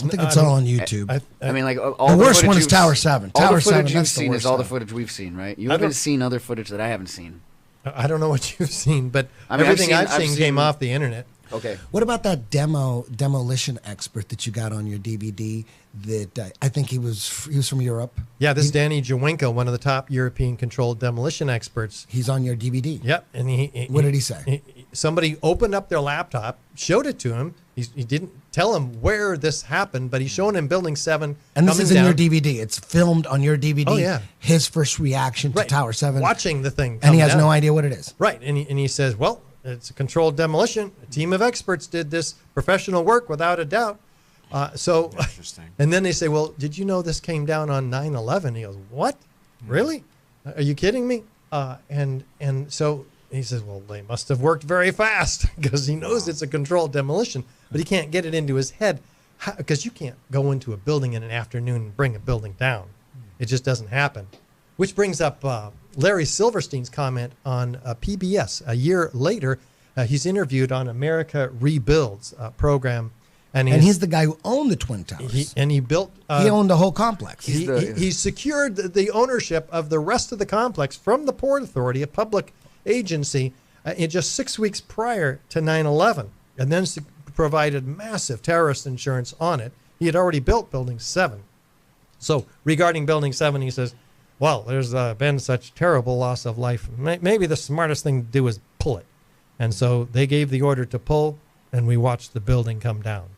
I think it's all on YouTube. I mean, like all the worst one is Tower 7. Tower 7 7 you've seen is all the footage we've seen, right? You haven't seen other footage that I haven't seen. I don't know what you've seen, but everything I've seen came off the internet. Okay. What about that demolition expert that you got on your DVD? That I think he was from Europe. Yeah, this is Danny Jawenko, one of the top European-controlled demolition experts. He's on your DVD. Yep, and what did he say? Somebody opened up their laptop, showed it to him. He didn't tell him where this happened, but he's showing him Building 7. And this is in your DVD. It's filmed on your DVD. Oh, yeah. His first reaction to Tower 7. Watching the thing and he has down. no idea what it is. Right, and he says, well, it's a controlled demolition. A team of experts did this professional work without a doubt. Interesting. And then they say, well, did you know this came down on 9/11? He goes, what? Really? Are you kidding me? And so he says, well, they must have worked very fast because he knows it's a controlled demolition, but he can't get it into his head because you can't go into a building in an afternoon and bring a building down. It just doesn't happen. Which brings up Larry Silverstein's comment on PBS. A year later, he's interviewed on America Rebuilds program. And he's the guy who owned the Twin Towers. He built... he owned the whole complex. He secured the ownership of the rest of the complex from the Port Authority, a public agency, in just 6 weeks prior to 9/11, and then provided massive terrorist insurance on it. He had already built Building 7. So regarding Building 7, he says, well, there's been such terrible loss of life. Maybe the smartest thing to do is pull it. And so they gave the order to pull, and we watched the building come down.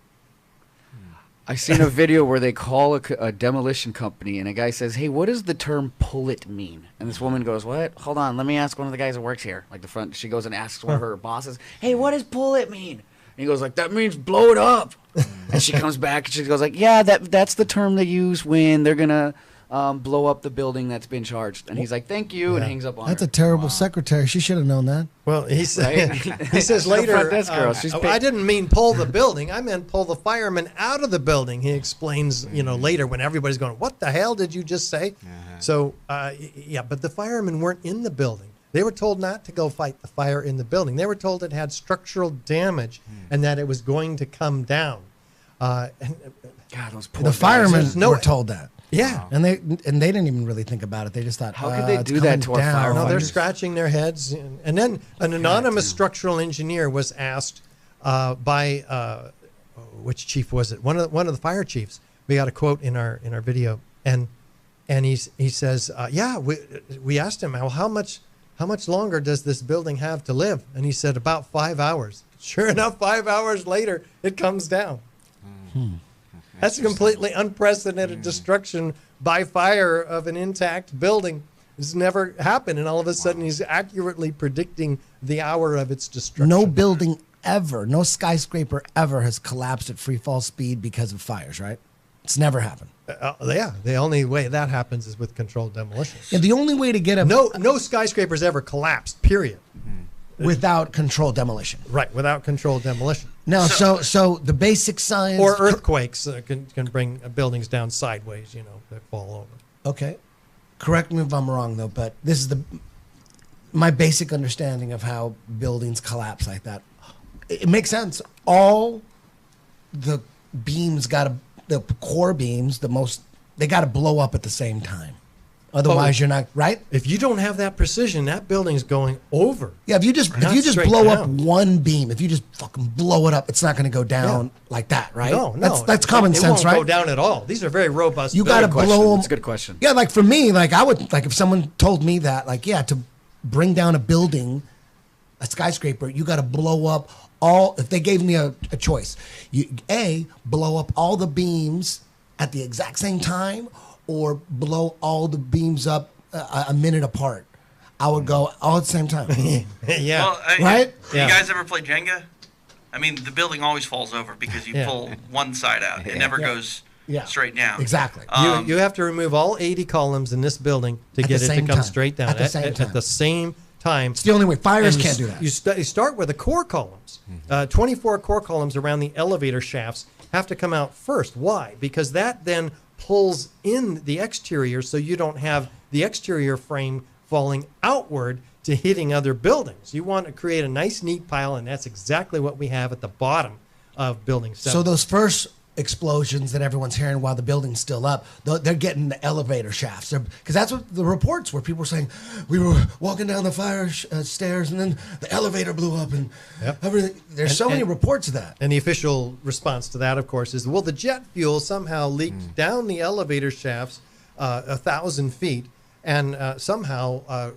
I seen a video where they call a demolition company, and a guy says, hey, what does the term pull it mean? And this woman goes, what? Hold on, let me ask one of the guys that works here. Like the front, she goes and asks one of her bosses, hey, what does pull it mean? And he goes like, that means blow it up. And she comes back and she goes like, yeah, that's the term they use when they're going to blow up the building that's been charged. And he's like, thank you, and hangs up on That's her. a terrible secretary. She should have known that. Well, he says later, I didn't mean pull the building. I meant pull the firemen out of the building. He explains, later when everybody's going, what the hell did you just say? So, but the firemen weren't in the building. They were told not to go fight the fire in the building. They were told it had structural damage and that it was going to come down. God, those poor the firemen no, were told that. Yeah, and they didn't even really think about it. They just thought, how could they do that to our firefighters? No, they're scratching their heads. And then an anonymous structural engineer was asked by which chief was it? One of the fire chiefs. We got a quote in our video, and he says, we asked him, well, how much how much longer does this building have to live? And he said, about 5 hours. Sure enough, 5 hours later, it comes down. That's a completely unprecedented destruction by fire of an intact building. It's never happened, and all of a sudden he's accurately predicting the hour of its destruction. No building ever, no skyscraper ever has collapsed at free fall speed because of fires, right? It's never happened. Yeah, the only way that happens is with controlled demolition. And the only way to get a no skyscrapers ever collapsed. Period. Without controlled demolition. Right, without controlled demolition. Now, so the basic science or earthquakes can bring buildings down sideways. That fall over. Okay, correct me if I'm wrong though, but this is my basic understanding of how buildings collapse like that. It makes sense. All the beams the core beams, they got to blow up at the same time. Otherwise, you're not right. If you don't have that precision, that building's going over. Yeah, if you just blow up one beam, if you just fucking blow it up, it's not going to go down like that, right? No, that's common sense, right? It won't go down at all. These are very robust. You got to blow them. That's a good question. Yeah, like for me, like I would like if someone told me that, like to bring down a building, a skyscraper, you got to blow up all. If they gave me a choice, you blow up all the beams at the exact same time, or blow all the beams up a minute apart. I would go all at the same time. Yeah. Well, right? You guys ever play Jenga? I mean, the building always falls over because you pull one side out. It never goes straight down. Exactly. You have to remove all 80 columns in this building to get it to come straight down. At the same time. It's the only way. Fires can't do that. You start with the core columns. 24 core columns around the elevator shafts have to come out first. Why? Because that then pulls in the exterior, so you don't have the exterior frame falling outward to hitting other buildings. You want to create a nice, neat pile, and that's exactly what we have at the bottom of Building 7. So those first explosions that everyone's hearing while the building's still up, they're getting the elevator shafts. Because that's what the reports were. People were saying, we were walking down the fire stairs, and then the elevator blew up, and everything. There's so many reports of that. And the official response to that, of course, is, well, the jet fuel somehow leaked down the elevator shafts 1,000 feet, and somehow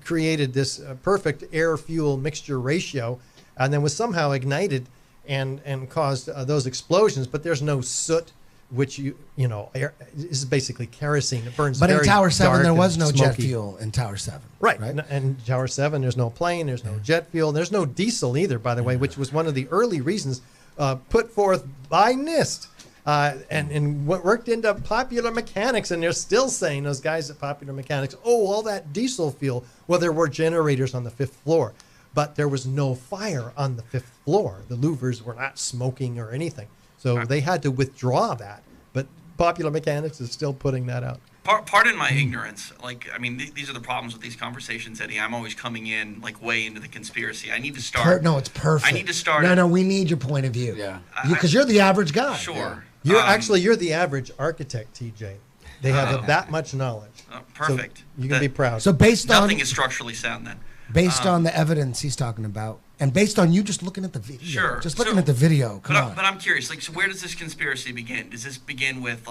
created this perfect air-fuel mixture ratio, and then was somehow ignited and caused those explosions. But there's no soot, which air, this is basically kerosene. It burns. But in Tower 7, there was no smoky. jet fuel in Tower 7. Right. And Tower 7, there's no plane, there's no jet fuel, there's no diesel either, by the way, which was one of the early reasons put forth by NIST. And what worked into Popular Mechanics, and they're still saying, those guys at Popular Mechanics, all that diesel fuel. Well, there were generators on the 5th floor, but there was no fire on the 5th floor. The louvers were not smoking or anything. So they had to withdraw that. But Popular Mechanics is still putting that out. Pardon my ignorance. These are the problems with these conversations, Eddie. I'm always coming in way into the conspiracy. I need to start. No, it's perfect. I need to start. No, we need your point of view. Yeah. Because you're the average guy. Sure. Yeah. You're the average architect, TJ. They have that much knowledge. Perfect. So you can be proud. So nothing is structurally sound then. Based on the evidence he's talking about, and based on you just looking at the video. Sure. Just looking at the video. Come on. But I'm curious. So where does this conspiracy begin? Does this begin with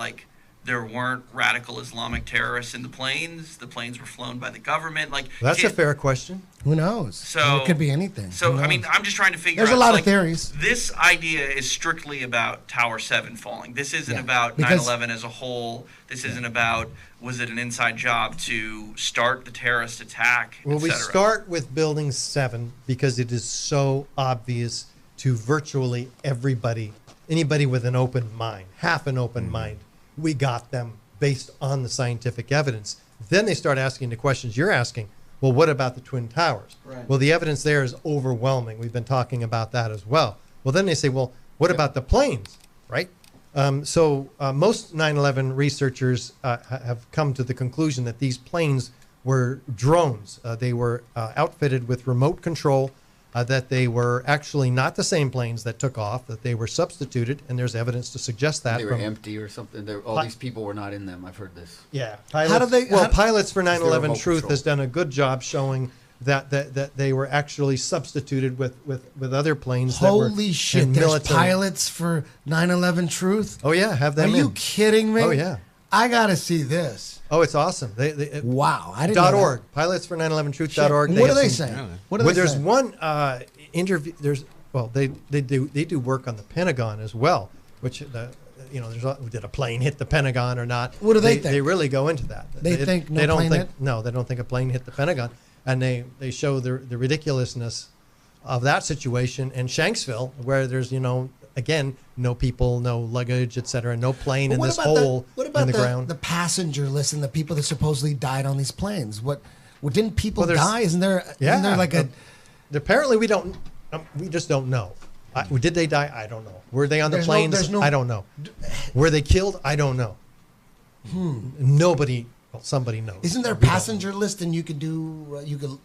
there weren't radical Islamic terrorists in the planes? The planes were flown by the government. That's a fair question. Who knows? So it could be anything. So I'm just trying to figure out. There's a lot of theories. This idea is strictly about Tower 7 falling. This isn't about 9/11 as a whole. This isn't about, was it an inside job to start the terrorist attack? Well, we start with Building 7 because it is so obvious to virtually everybody, anybody with an open mind, half an open mind. We got them based on the scientific evidence. Then they start asking the questions you're asking. Well, what about the Twin Towers? Right. Well, the evidence there is overwhelming. We've been talking about that as well. Well, then they say, well, what about the planes, right? So most 9/11 researchers have come to the conclusion that these planes were drones. They were outfitted with remote control, that they were actually not the same planes that took off, that they were substituted, and there's evidence to suggest that. They were empty or something. All these people were not in them. I've heard this. Yeah. Pilots for 9/11 Truth has done a good job showing that they were actually substituted with other planes. Holy shit! There's pilots for 9/11 Truth. Oh yeah, have them. Are you kidding me? Oh yeah. I gotta see this. Oh, it's awesome. Wow, I didn't know .org, that. pilotsfor911truth.org. What are they saying? What are they there's saying? one interview. They do work on the Pentagon as well, which did a plane hit the Pentagon or not? What do they think? They really go into that. They think they don't think hit? no, they don't think a plane hit the Pentagon, and they show the ridiculousness of that situation in Shanksville, where there's again, no people, no luggage, etc., no plane in this hole in the ground. The passenger list and the people that supposedly died on these planes? Didn't people die? Isn't there like a? Apparently, we don't. We just don't know. Did they die? I don't know. Were they on the planes? I don't know. Were they killed? I don't know. Nobody. Well, somebody knows. Isn't there a passenger list, and you could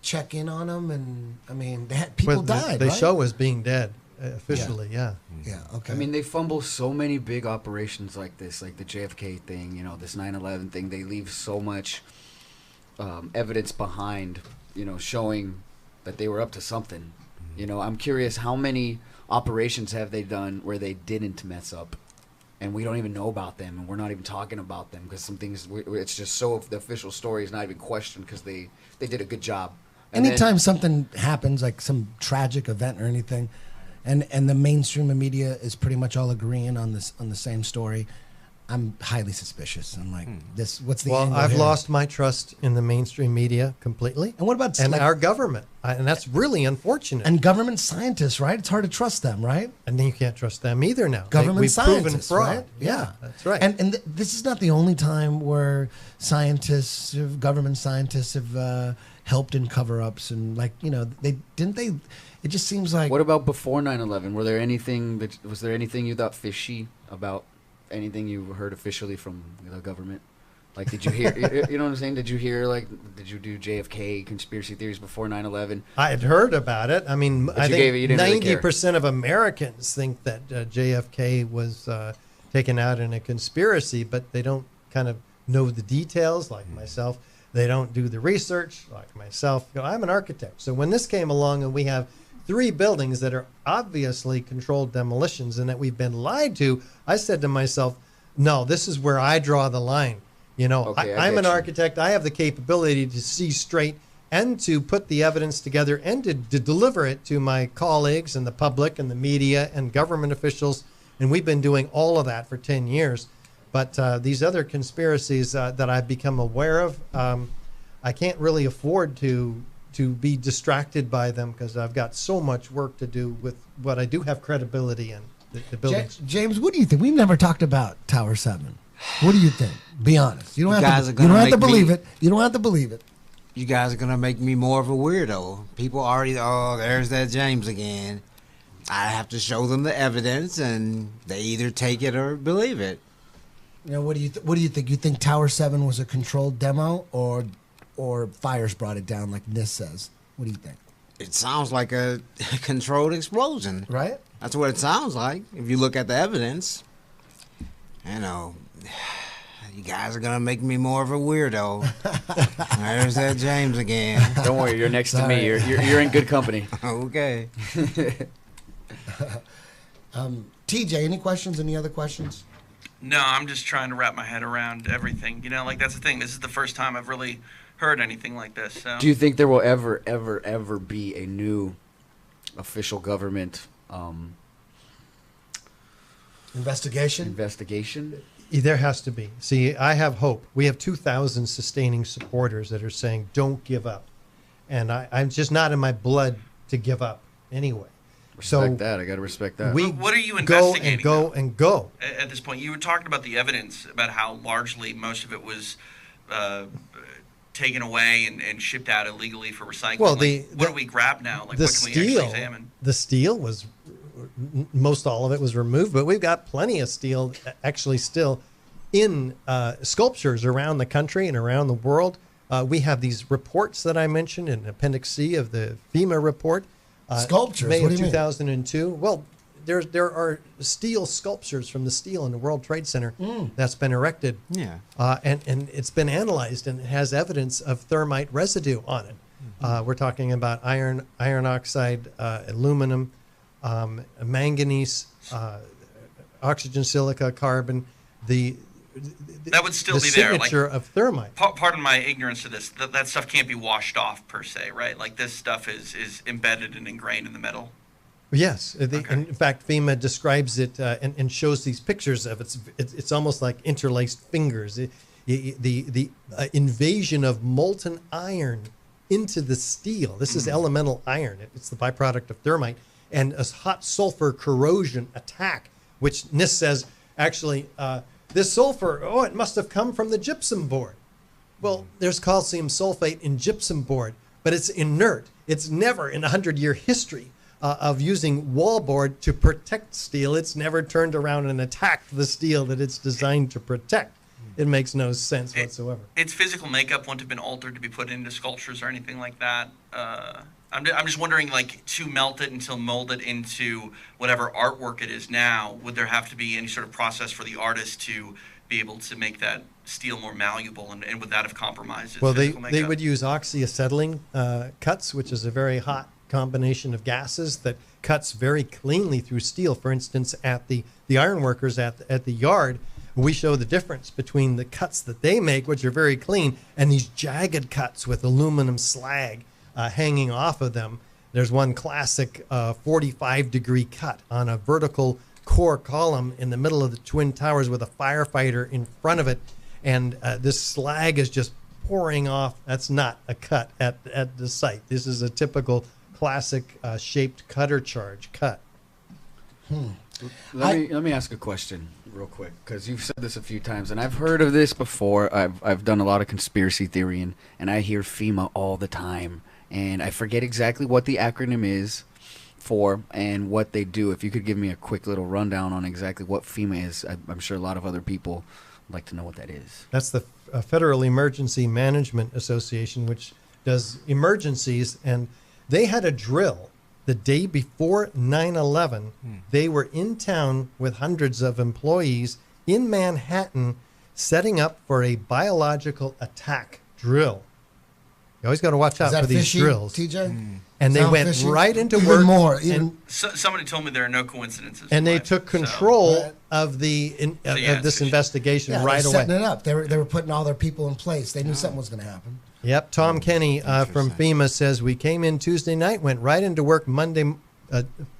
check in on them? And I mean, people died. They right? show as being dead officially. Yeah. Okay. I mean, they fumble so many big operations like this, like the JFK thing, this 9/11 thing. They leave so much evidence behind, showing that they were up to something. I'm curious, how many operations have they done where they didn't mess up, and we don't even know about them, and we're not even talking about them because some things it's just so the official story is not even questioned because they did a good job. And anytime something happens, like some tragic event or anything, and the mainstream media is pretty much all agreeing on the same story, I'm highly suspicious. I'm like, what's the angle I've here? lost my trust in the mainstream media completely. And what about our government? And that's really unfortunate. And government scientists, right? It's hard to trust them, right? And then you can't trust them either now. Government we've scientists, proven fraud. right? Yeah, that's right. And this is not the only time where government scientists have helped in cover-ups and it just seems like. What about before 9/11? Was there anything you thought fishy about? Anything you heard officially from the government? Like, did you hear, you know what I'm saying? Did you do JFK conspiracy theories before 9/11? I had heard about it. I mean, I think 90% of Americans think that JFK was taken out in a conspiracy, but they don't kind of know the details like myself. They don't do the research like myself. I'm an architect. So when this came along and we have 3 buildings that are obviously controlled demolitions and that we've been lied to, I said to myself, no, this is where I draw the line. I'm an architect. I have the capability to see straight and to put the evidence together and to deliver it to my colleagues and the public and the media and government officials. And we've been doing all of that for 10 years. But these other conspiracies that I've become aware of, I can't really afford to be distracted by them because I've got so much work to do with what I do have credibility in, the buildings. James, what do you think? We've never talked about Tower 7. What do you think? Be honest. You don't have to believe it. You don't have to believe it. You guys are going to make me more of a weirdo. People already, there's that James again. I have to show them the evidence, and they either take it or believe it. What do you think? You think Tower 7 was a controlled demo, or fires brought it down like NIST says? What do you think? It sounds like a controlled explosion. Right? That's what it sounds like. If you look at the evidence, you guys are going to make me more of a weirdo. There's that James again. Don't worry, you're next to me. You're in good company. Okay. TJ, any questions? Any other questions? No, I'm just trying to wrap my head around everything. That's the thing. This is the first time I've really heard anything like this. So. Do you think there will ever be a new official government investigation? There has to be. See, I have hope. We have 2,000 sustaining supporters that are saying, don't give up. And I'm just not in my blood to give up anyway. Respect that. I got to respect that. What are you investigating? Go and go. At this point, you were talking about the evidence, about how largely most of it was taken away and shipped out illegally for recycling. Well, what do we grab now? What can we actually examine? The steel was, most all of it was removed, but we've got plenty of steel actually still in sculptures around the country and around the world. We have these reports that I mentioned in Appendix C of the FEMA report. Sculptures? May what of do you 2002. Mean? Well, there are steel sculptures from the steel in the World Trade Center that's been erected. Yeah. And it's been analyzed, and it has evidence of thermite residue on it. We're talking about iron oxide, aluminum, manganese, oxygen, silica, carbon. that would still the be there. Like, signature of thermite. Pardon my ignorance to this. That stuff can't be washed off per se, right? Like this stuff is embedded and ingrained in the metal. Yes, in fact, FEMA describes it and shows these pictures of it. It's almost like interlaced fingers. The invasion of molten iron into the steel. This is elemental iron. It's the byproduct of thermite, and a hot sulfur corrosion attack, which NIST says actually this sulfur. Oh, it must have come from the gypsum board. Well, there's calcium sulfate in gypsum board, but it's inert. It's never in 100-year history of using wallboard to protect steel. It's never turned around and attacked the steel that it's designed to protect. It makes no sense whatsoever. Its physical makeup wouldn't have been altered to be put into sculptures or anything like that. I'm just wondering, like, to melt it and to mold it into whatever artwork it is now, would there have to be any sort of process for the artist to be able to make that steel more malleable, and would that have compromised its physical makeup? They would use oxyacetylene cuts, which is a very hot combination of gases that cuts very cleanly through steel. For instance, at the ironworkers at the yard, we show the difference between the cuts that they make, which are very clean, and these jagged cuts with aluminum slag hanging off of them. There's one classic 45-degree cut on a vertical core column in the middle of the Twin Towers with a firefighter in front of it, and this slag is just pouring off. That's not a cut at the site. This is a typical classic shaped cutter charge cut. Let me ask a question real quick, because you've said this a few times, and I've heard of this before. I've done a lot of conspiracy theory, and I hear FEMA all the time, and I forget exactly what the acronym is for and what they do. If you could give me a quick little rundown on exactly what FEMA is, I'm sure a lot of other people would like to know what that is. That's the Federal Emergency Management Association, which does emergencies, and they had a drill the day before 9/11. They were in town with hundreds of employees in Manhattan setting up for a biological attack drill. You always got to watch out for these drills. TJ? And they went right into work. Somebody told me there are no coincidences. And they took control of this investigation right away. Setting it up. They were putting all their people in place. They knew something was going to happen. Yep. Tom Kenny from FEMA says, we came in Tuesday night, went right into work Monday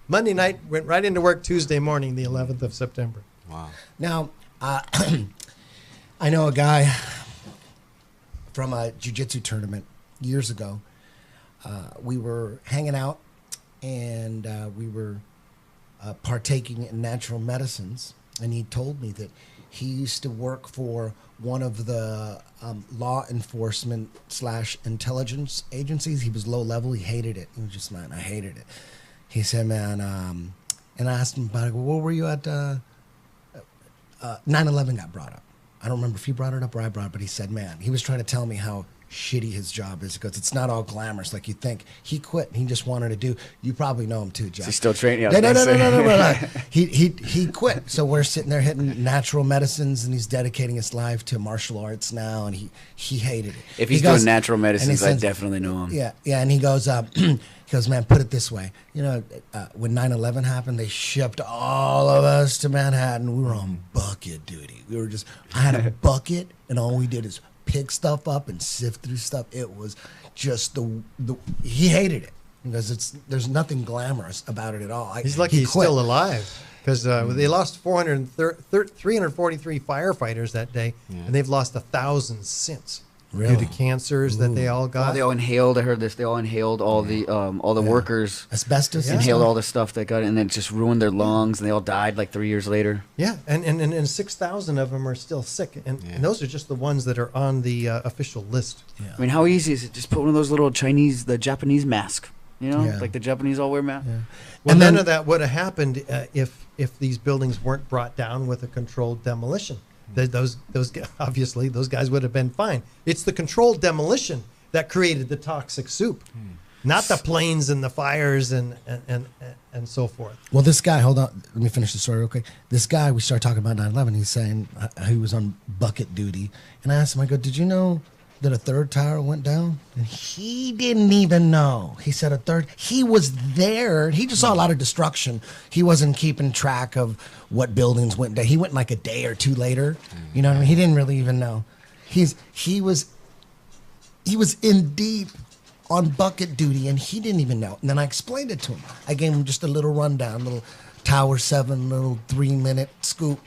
night, went right into work Tuesday morning, the 11th of September. Wow. Now, I know a guy from a jiu-jitsu tournament years ago. We were hanging out, and we were partaking in natural medicines, and he told me that he used to work for one of the law enforcement / intelligence agencies. He was low level. He hated it. He was just, man, I hated it. He said, man, and I asked him about it. Well, where were you at? 9/11 got brought up. I don't remember if he brought it up or I brought it, but he said, man, he was trying to tell me how shitty his job is, because it's not all glamorous like you think. He quit. He just wanted to do. You probably know him too, Jeff. He's still training. No. He quit. So we're sitting there hitting natural medicines, and he's dedicating his life to martial arts now, and he hated it. If he's doing natural medicines, I definitely know him. Yeah, and he goes, man, put it this way. You know, when 9/11 happened, they shipped all of us to Manhattan. We were on bucket duty. I had a bucket, and all we did is pick stuff up and sift through stuff. It was just he hated it because there's nothing glamorous about it at all. He's lucky he's still alive, because they lost 343 firefighters that day, and they've lost 1,000 since. Really? Due to cancers that they all got. They all inhaled. I heard this. They all inhaled all the workers. Asbestos. Inhaled all the stuff that got it, and it just ruined their lungs, and they all died like 3 years later. Yeah, and 6,000 of them are still sick, and those are just the ones that are on the official list. Yeah. I mean, how easy is it? Just put one of those little Japanese mask. You know, like the Japanese all wear masks. Yeah. Well, none of that would have happened if these buildings weren't brought down with a controlled demolition. Those obviously those guys would have been fine. It's the controlled demolition that created the toxic soup, not the planes and the fires and so forth. Well, this guy, hold on, let me finish the story real quick. This guy, we started talking about 9/11. He's saying he was on bucket duty, and I asked him, I go, did you know that a third tower went down? And he didn't even know. He said a third. He was there. He just saw a lot of destruction. He wasn't keeping track of what buildings went down. He went like a day or two later. You know what I mean? He didn't really even know. He was in deep on bucket duty, and he didn't even know. And then I explained it to him. I gave him just a little rundown, little Tower 7, little 3-minute scoop.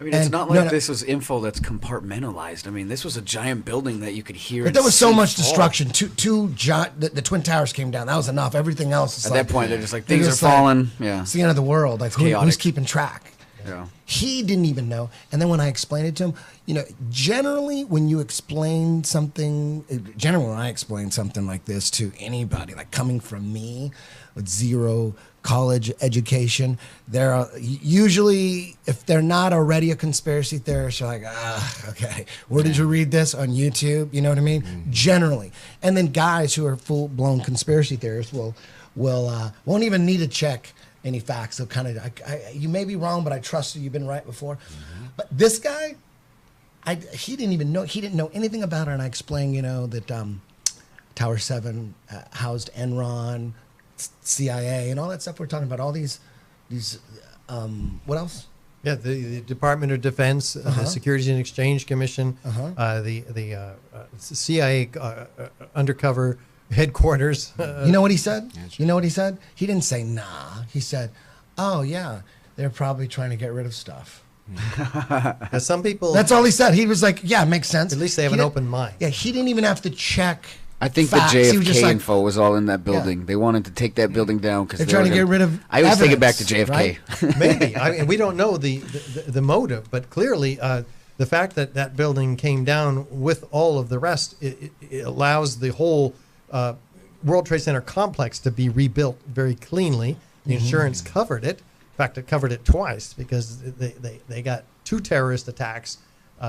I mean, it's not like this was info that's compartmentalized. I mean, this was a giant building that you could hear. But there was so much destruction. The Twin Towers came down. That was enough. Everything else is at that point, they're just like, things are falling. Yeah. It's the end of the world. Like, who's keeping track? Yeah. He didn't even know. And then when I explained it to him, generally when you explain something, when I explain something like this to anybody, like coming from me with zero college education, there are usually, if they're not already a conspiracy theorist, you're like, okay, where did you read this? On YouTube? You know what I mean? Mm-hmm. Generally. And then guys who are full-blown conspiracy theorists won't even need to check any facts. They'll kind of, you may be wrong, but I trust you. You've been right before. Mm-hmm. But this guy, he didn't even know. He didn't know anything about it. And I explained, that Tower 7 housed Enron, CIA, and all that stuff. We're talking about all these. What else? Yeah, the Department of Defense, the Securities and Exchange Commission, the CIA undercover headquarters. You know what he said? You know what he said? He didn't say nah. He said, "Oh yeah, they're probably trying to get rid of stuff." Some people. That's all he said. He was like, "Yeah, makes sense." At least they have an open mind. Yeah, he didn't even have to check. I think facts. the JFK info was all in that building. Yeah. They wanted to take that building down because they're trying to get rid of. I always take it back to JFK. Right? Maybe. I mean, we don't know the motive, but clearly the fact that building came down with all of the rest, it allows the whole World Trade Center complex to be rebuilt very cleanly. The insurance covered it. In fact, it covered it twice because they got 2 terrorist attacks,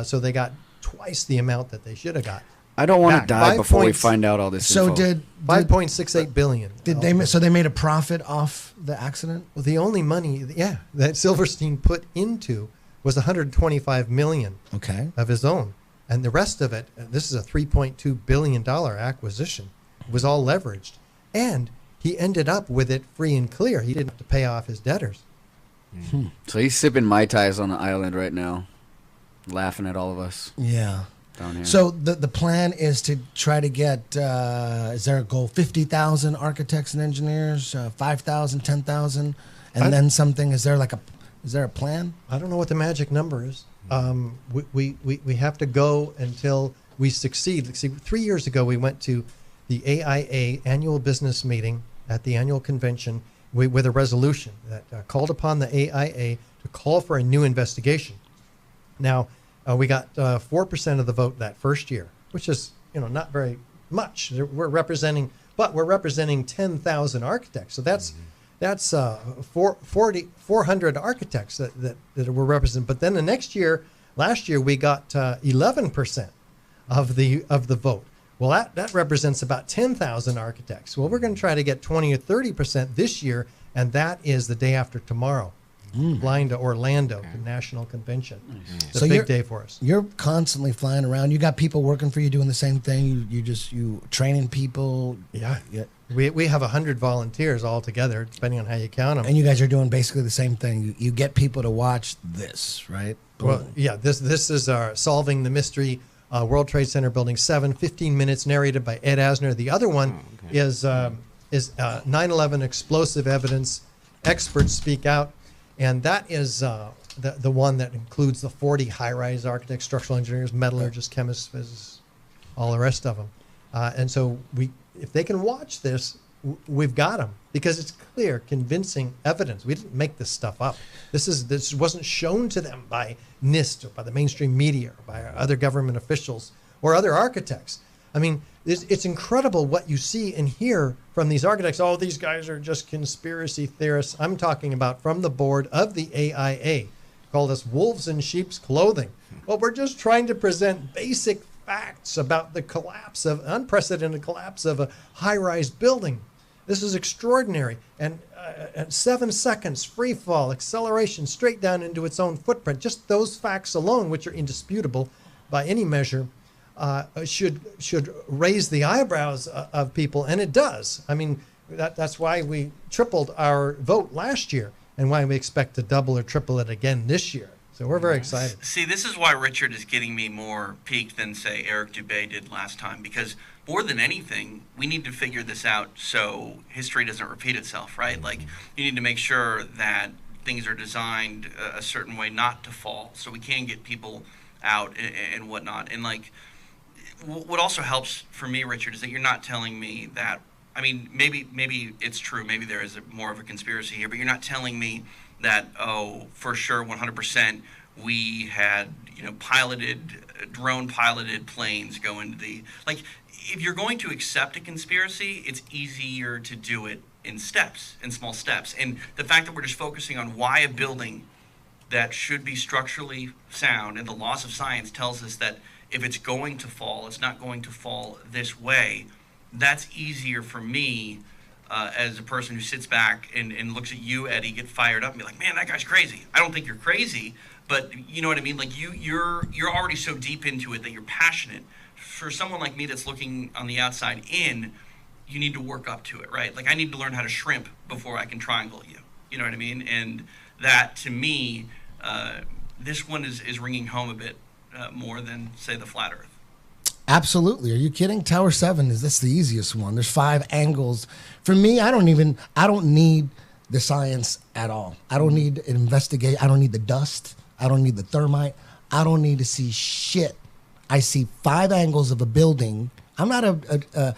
so they got twice the amount that they should have got. I don't want to die before we find out all this. So info. did $5.68 billion. Did they? So they made a profit off the accident? Well, the only money, that Silverstein put into was $125 million. Okay. Of his own, and the rest of it. This is a $3.2 billion acquisition. It was all leveraged, and he ended up with it free and clear. He didn't have to pay off his debtors. Mm-hmm. So he's sipping Mai Tais on the island right now, laughing at all of us. Yeah. Down here. So the plan is to try to get, is there a goal, 50,000 architects and engineers, 5,000, 10,000, and then something? Is there a plan? I don't know what the magic number is. We have to go until we succeed. See, 3 years ago, we went to the AIA annual business meeting at the annual convention with a resolution that called upon the AIA to call for a new investigation. Now, we got 4% of the vote that first year, which is not very much. We're representing 10,000 architects, so that's 400 architects that were represented. But then the next year, last year, we got 11% of the vote. Well, that represents about 10,000 architects. Well, we're going to try to get 20 or 30% this year, and that is the day after tomorrow. Flying to Orlando, the national convention. It's a big day for us. You're constantly flying around. You got people working for you doing the same thing. You training people. Yeah. We have 100 volunteers all together, depending on how you count them. And you guys are doing basically the same thing. You get people to watch this, right? Well, yeah. This is our Solving the Mystery World Trade Center Building 7, 15 minutes, narrated by Ed Asner. The other one is 9/11 Explosive Evidence. Experts Speak Out. And that is the one that includes the 40 high-rise architects, structural engineers, metallurgists, chemists, physicists, all the rest of them. And so if they can watch this, we've got them because it's clear, convincing evidence. We didn't make this stuff up. This wasn't shown to them by NIST or by the mainstream media or by other government officials or other architects. I mean, it's incredible what you see and hear from these architects. Oh, these guys are just conspiracy theorists. I'm talking about from the board of the AIA. Called us wolves in sheep's clothing. Well, we're just trying to present basic facts about the unprecedented collapse of a high-rise building. This is extraordinary. And at 7 seconds, free fall, acceleration straight down into its own footprint. Just those facts alone, which are indisputable by any measure, should raise the eyebrows of people, and it does. I mean, that's why we tripled our vote last year, and why we expect to double or triple it again this year. So we're very excited. See, this is why Richard is getting me more peaked than, say, Eric Dubé did last time, because more than anything, we need to figure this out so history doesn't repeat itself, right? Like, you need to make sure that things are designed a certain way not to fall, so we can get people out and whatnot. And, like, what also helps for me, Richard, is that you're not telling me that, I mean, maybe it's true, maybe there is more of a conspiracy here, but you're not telling me that, oh, for sure, 100%, we had, drone piloted planes go into the, like, if you're going to accept a conspiracy, it's easier to do it in steps, in small steps. And the fact that we're just focusing on why a building that should be structurally sound, and the laws of science tells us that if it's going to fall, it's not going to fall this way, that's easier for me as a person who sits back and looks at you, Eddie, get fired up and be like, man, that guy's crazy. I don't think you're crazy, but you know what I mean? Like you're already so deep into it that you're passionate. For someone like me that's looking on the outside in, you need to work up to it, right? Like I need to learn how to shrimp before I can triangle you. You know what I mean? And that, to me, this one is ringing home a bit more than, say, the flat Earth. Absolutely. Are you kidding? Tower 7 is this the easiest one. There's 5 angles. For me, I don't need the science at all. I don't need to investigate. I don't need the dust. I don't need the thermite. I don't need to see shit. I see 5 angles of a building. I'm not a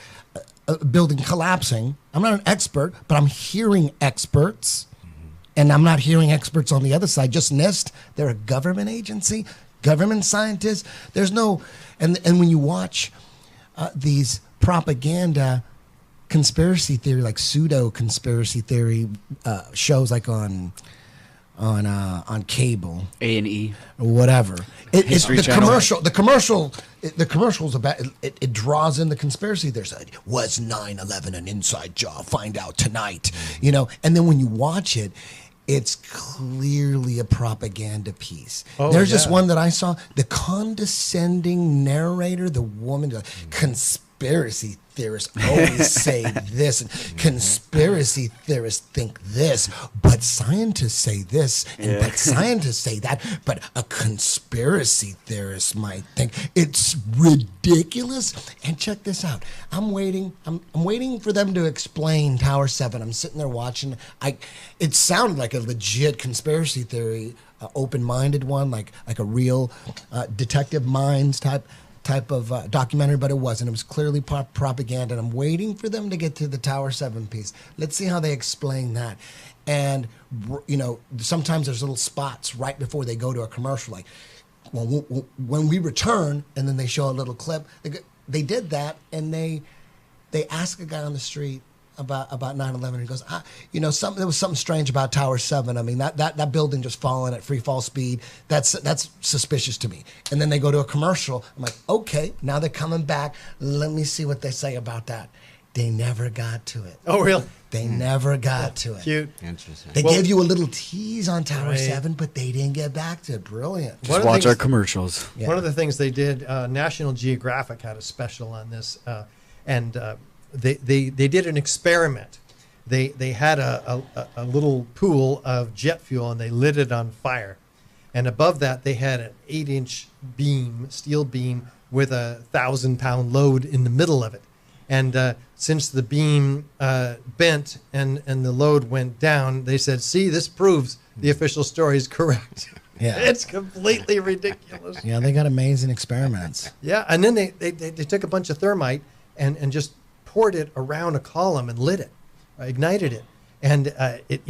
building collapsing. I'm not an expert, but I'm hearing experts. And I'm not hearing experts on the other side. Just NIST, they're a government agency, government scientists. There's no, and when you watch these propaganda conspiracy theory, like pseudo conspiracy theory shows, like on cable, A&E or whatever, History Channel. The commercials about it draws in the conspiracy. There's was 9/11 an inside job? Find out tonight. And then when you watch it, it's clearly a propaganda piece. There's this one that I saw, the condescending narrator, the woman, the conspiracy theorists always say this, and conspiracy theorists think this, but scientists say this, and but scientists say that, but a conspiracy theorist might think it's ridiculous. And check this out. I'm waiting for them to explain Tower 7. I'm sitting there watching. It sounded like a legit conspiracy theory, open-minded one, like a real Detective Minds type of documentary, but it wasn't. It was clearly propaganda, and I'm waiting for them to get to the Tower 7 piece. Let's see how they explain that. And, sometimes there's little spots right before they go to a commercial, like, well, when we return, and then they show a little clip. They did that, and they ask a guy on the street about 9/11, and he goes, there was something strange about Tower 7. I mean, that building just falling at free fall speed. That's suspicious to me. And then they go to a commercial. I'm like, okay, now they're coming back. Let me see what they say about that. They never got to it. Oh, really? They never got to it. Cute. Interesting. They gave you a little tease on Tower 7, but they didn't get back to it. Brilliant. Just watch our commercials. Yeah. One of the things they did, National Geographic had a special on this, and they did an experiment. They had a little pool of jet fuel, and they lit it on fire. And above that, they had an 8-inch beam, steel beam, with a 1,000-pound load in the middle of it. And since the beam bent and the load went down, they said, see, this proves the official story is correct. Yeah. It's completely ridiculous. Yeah, they got amazing experiments. Yeah, and then they took a bunch of thermite and just poured it around a column and lit it, ignited it. And it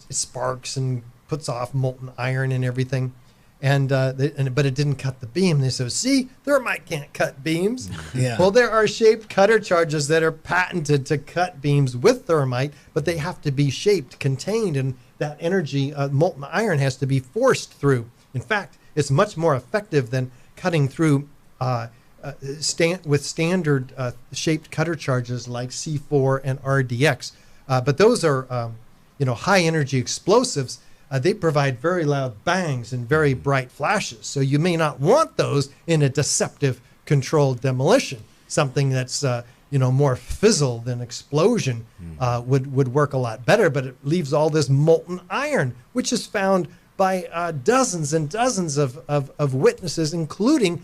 sparks and puts off molten iron and everything. But it didn't cut the beam. They said, see, thermite can't cut beams. Yeah. Well, there are shaped cutter charges that are patented to cut beams with thermite, but they have to be shaped, contained, and that energy, molten iron, has to be forced through. In fact, it's much more effective than cutting through with standard shaped cutter charges like C4 and RDX. But those are, high energy explosives. They provide very loud bangs and very bright flashes. So you may not want those in a deceptive controlled demolition. Something that's more fizzle than explosion would work a lot better, but it leaves all this molten iron, which is found by dozens and dozens of witnesses, including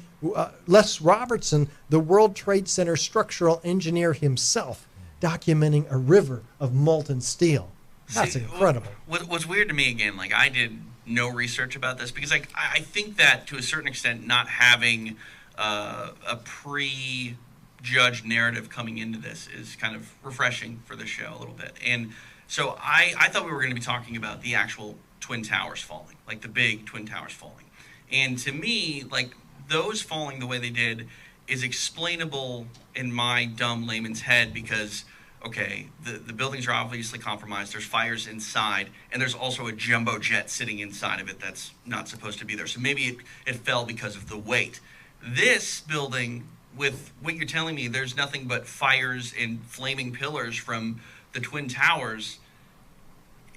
Les Robertson, the World Trade Center structural engineer himself, documenting a river of molten steel. That's incredible. What's weird to me, again, like I did no research about this, because I think that to a certain extent not having a prejudged narrative coming into this is kind of refreshing for the show a little bit. And so I thought we were going to be talking about the actual Twin Towers falling, like the big Twin Towers falling. And to me, like those falling the way they did is explainable in my dumb layman's head, because okay, the buildings are obviously compromised, there's fires inside, and there's also a jumbo jet sitting inside of it that's not supposed to be there. So maybe it fell because of the weight. This building, with what you're telling me, there's nothing but fires and flaming pillars from the Twin Towers.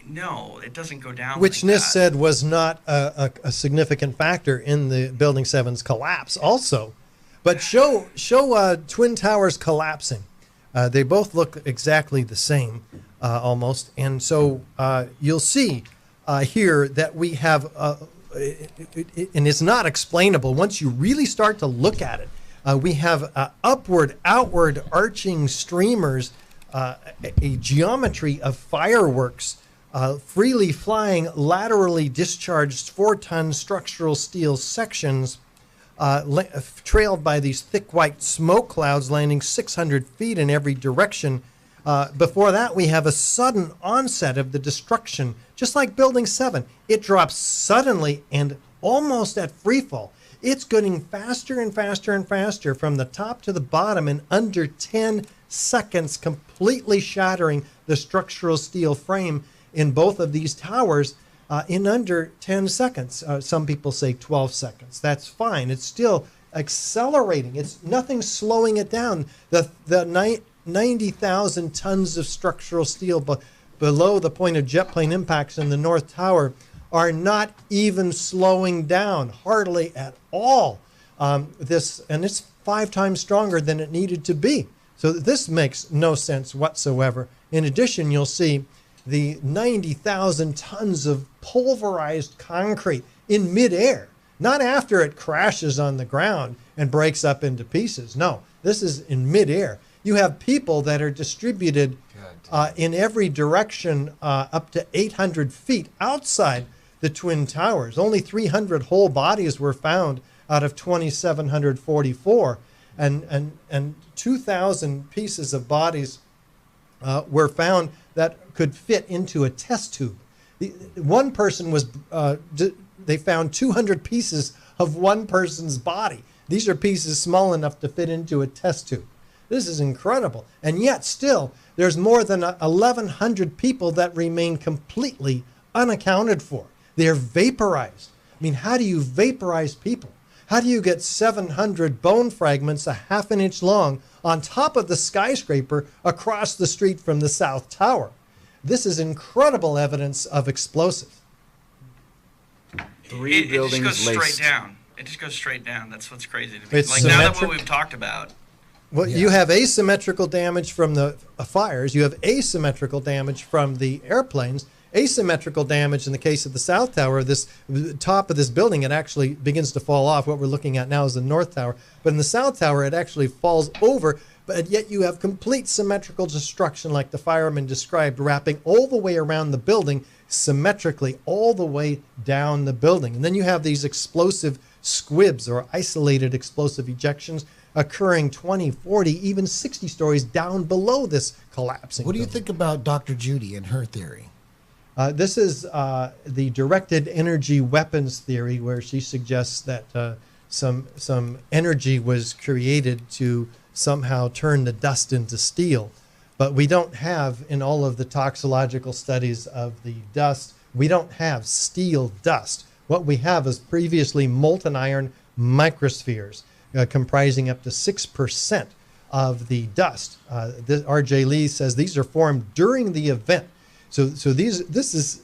No, it doesn't go down. Which like NIST said was not a significant factor in the Building 7's collapse also. But show Twin Towers collapsing. They both look exactly the same, almost. And so you'll see here that we have, and it's not explainable. Once you really start to look at it, we have upward, outward arching streamers, a geometry of fireworks, freely flying, laterally discharged 4-ton structural steel sections, trailed by these thick white smoke clouds landing 600 feet in every direction. Before that, we have a sudden onset of the destruction, just like Building 7. It drops suddenly and almost at free fall. It's getting faster and faster and faster from the top to the bottom in under 10 seconds, completely shattering the structural steel frame in both of these towers in under 10 seconds. Some people say 12 seconds. That's fine. It's still accelerating. It's nothing slowing it down. The 90,000 tons of structural steel below the point of jet plane impacts in the North Tower are not even slowing down, hardly at all. And it's 5 times stronger than it needed to be. So this makes no sense whatsoever. In addition, you'll see the 90,000 tons of pulverized concrete in midair, not after it crashes on the ground and breaks up into pieces. No, this is in midair. You have people that are distributed in every direction up to 800 feet outside the Twin Towers. Only 300 whole bodies were found out of 2,744, and 2,000 pieces of bodies were found that could fit into a test tube. One person was, they found 200 pieces of one person's body. These are pieces small enough to fit into a test tube. This is incredible. And yet still, there's more than 1,100 people that remain completely unaccounted for. They're vaporized. I mean, how do you vaporize people? How do you get 700 bone fragments a half an inch long on top of the skyscraper across the street from the South Tower? This is incredible evidence of explosives. It just goes straight down. It just goes straight down. That's what's crazy to me. Like now that what we've talked about. Well, you have asymmetrical damage from the fires. You have asymmetrical damage from the airplanes. Asymmetrical damage in the case of the South Tower. This top of this building, it actually begins to fall off. What we're looking at now is the North Tower. But in the South Tower, it actually falls over. But yet you have complete symmetrical destruction like the fireman described, wrapping all the way around the building, symmetrically all the way down the building. And then you have these explosive squibs or isolated explosive ejections occurring 20, 40, even 60 stories down below this collapsing What do you building. think about Dr. Judy and her theory? This is the directed energy weapons theory, where she suggests that some energy was created to somehow turn the dust into steel. But we don't have, in all of the toxicological studies of the dust, we don't have steel dust. What we have is previously molten iron microspheres, comprising up to 6% of the dust. R.J. Lee says these are formed during the event. So this is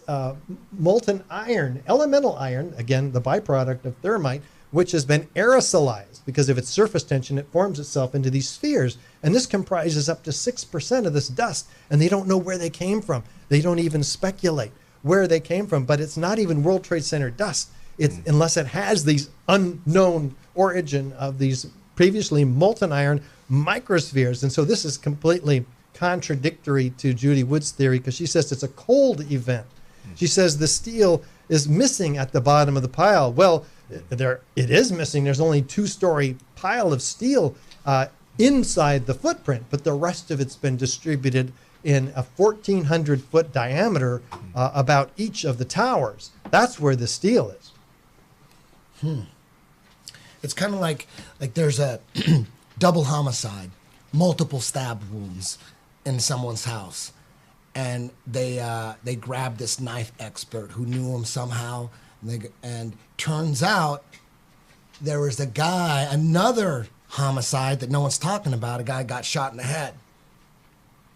molten iron, elemental iron, again, the byproduct of thermite, which has been aerosolized because of its surface tension. It forms itself into these spheres. And this comprises up to 6% of this dust. And they don't know where they came from. They don't even speculate where they came from. But it's not even World Trade Center dust. It's unless it has these unknown origin of these previously molten iron microspheres. And so this is completely contradictory to Judy Wood's theory, because she says it's a cold event. She says the steel is missing at the bottom of the pile. Well, it is missing. There's only 2-story pile of steel inside the footprint, but the rest of it's been distributed in a 1,400-foot diameter about each of the towers. That's where the steel is. It's kind of like there's a double homicide, multiple stab wounds in someone's house, and they grab this knife expert who knew him somehow, and turns out there was another homicide that no one's talking about. A guy got shot in the head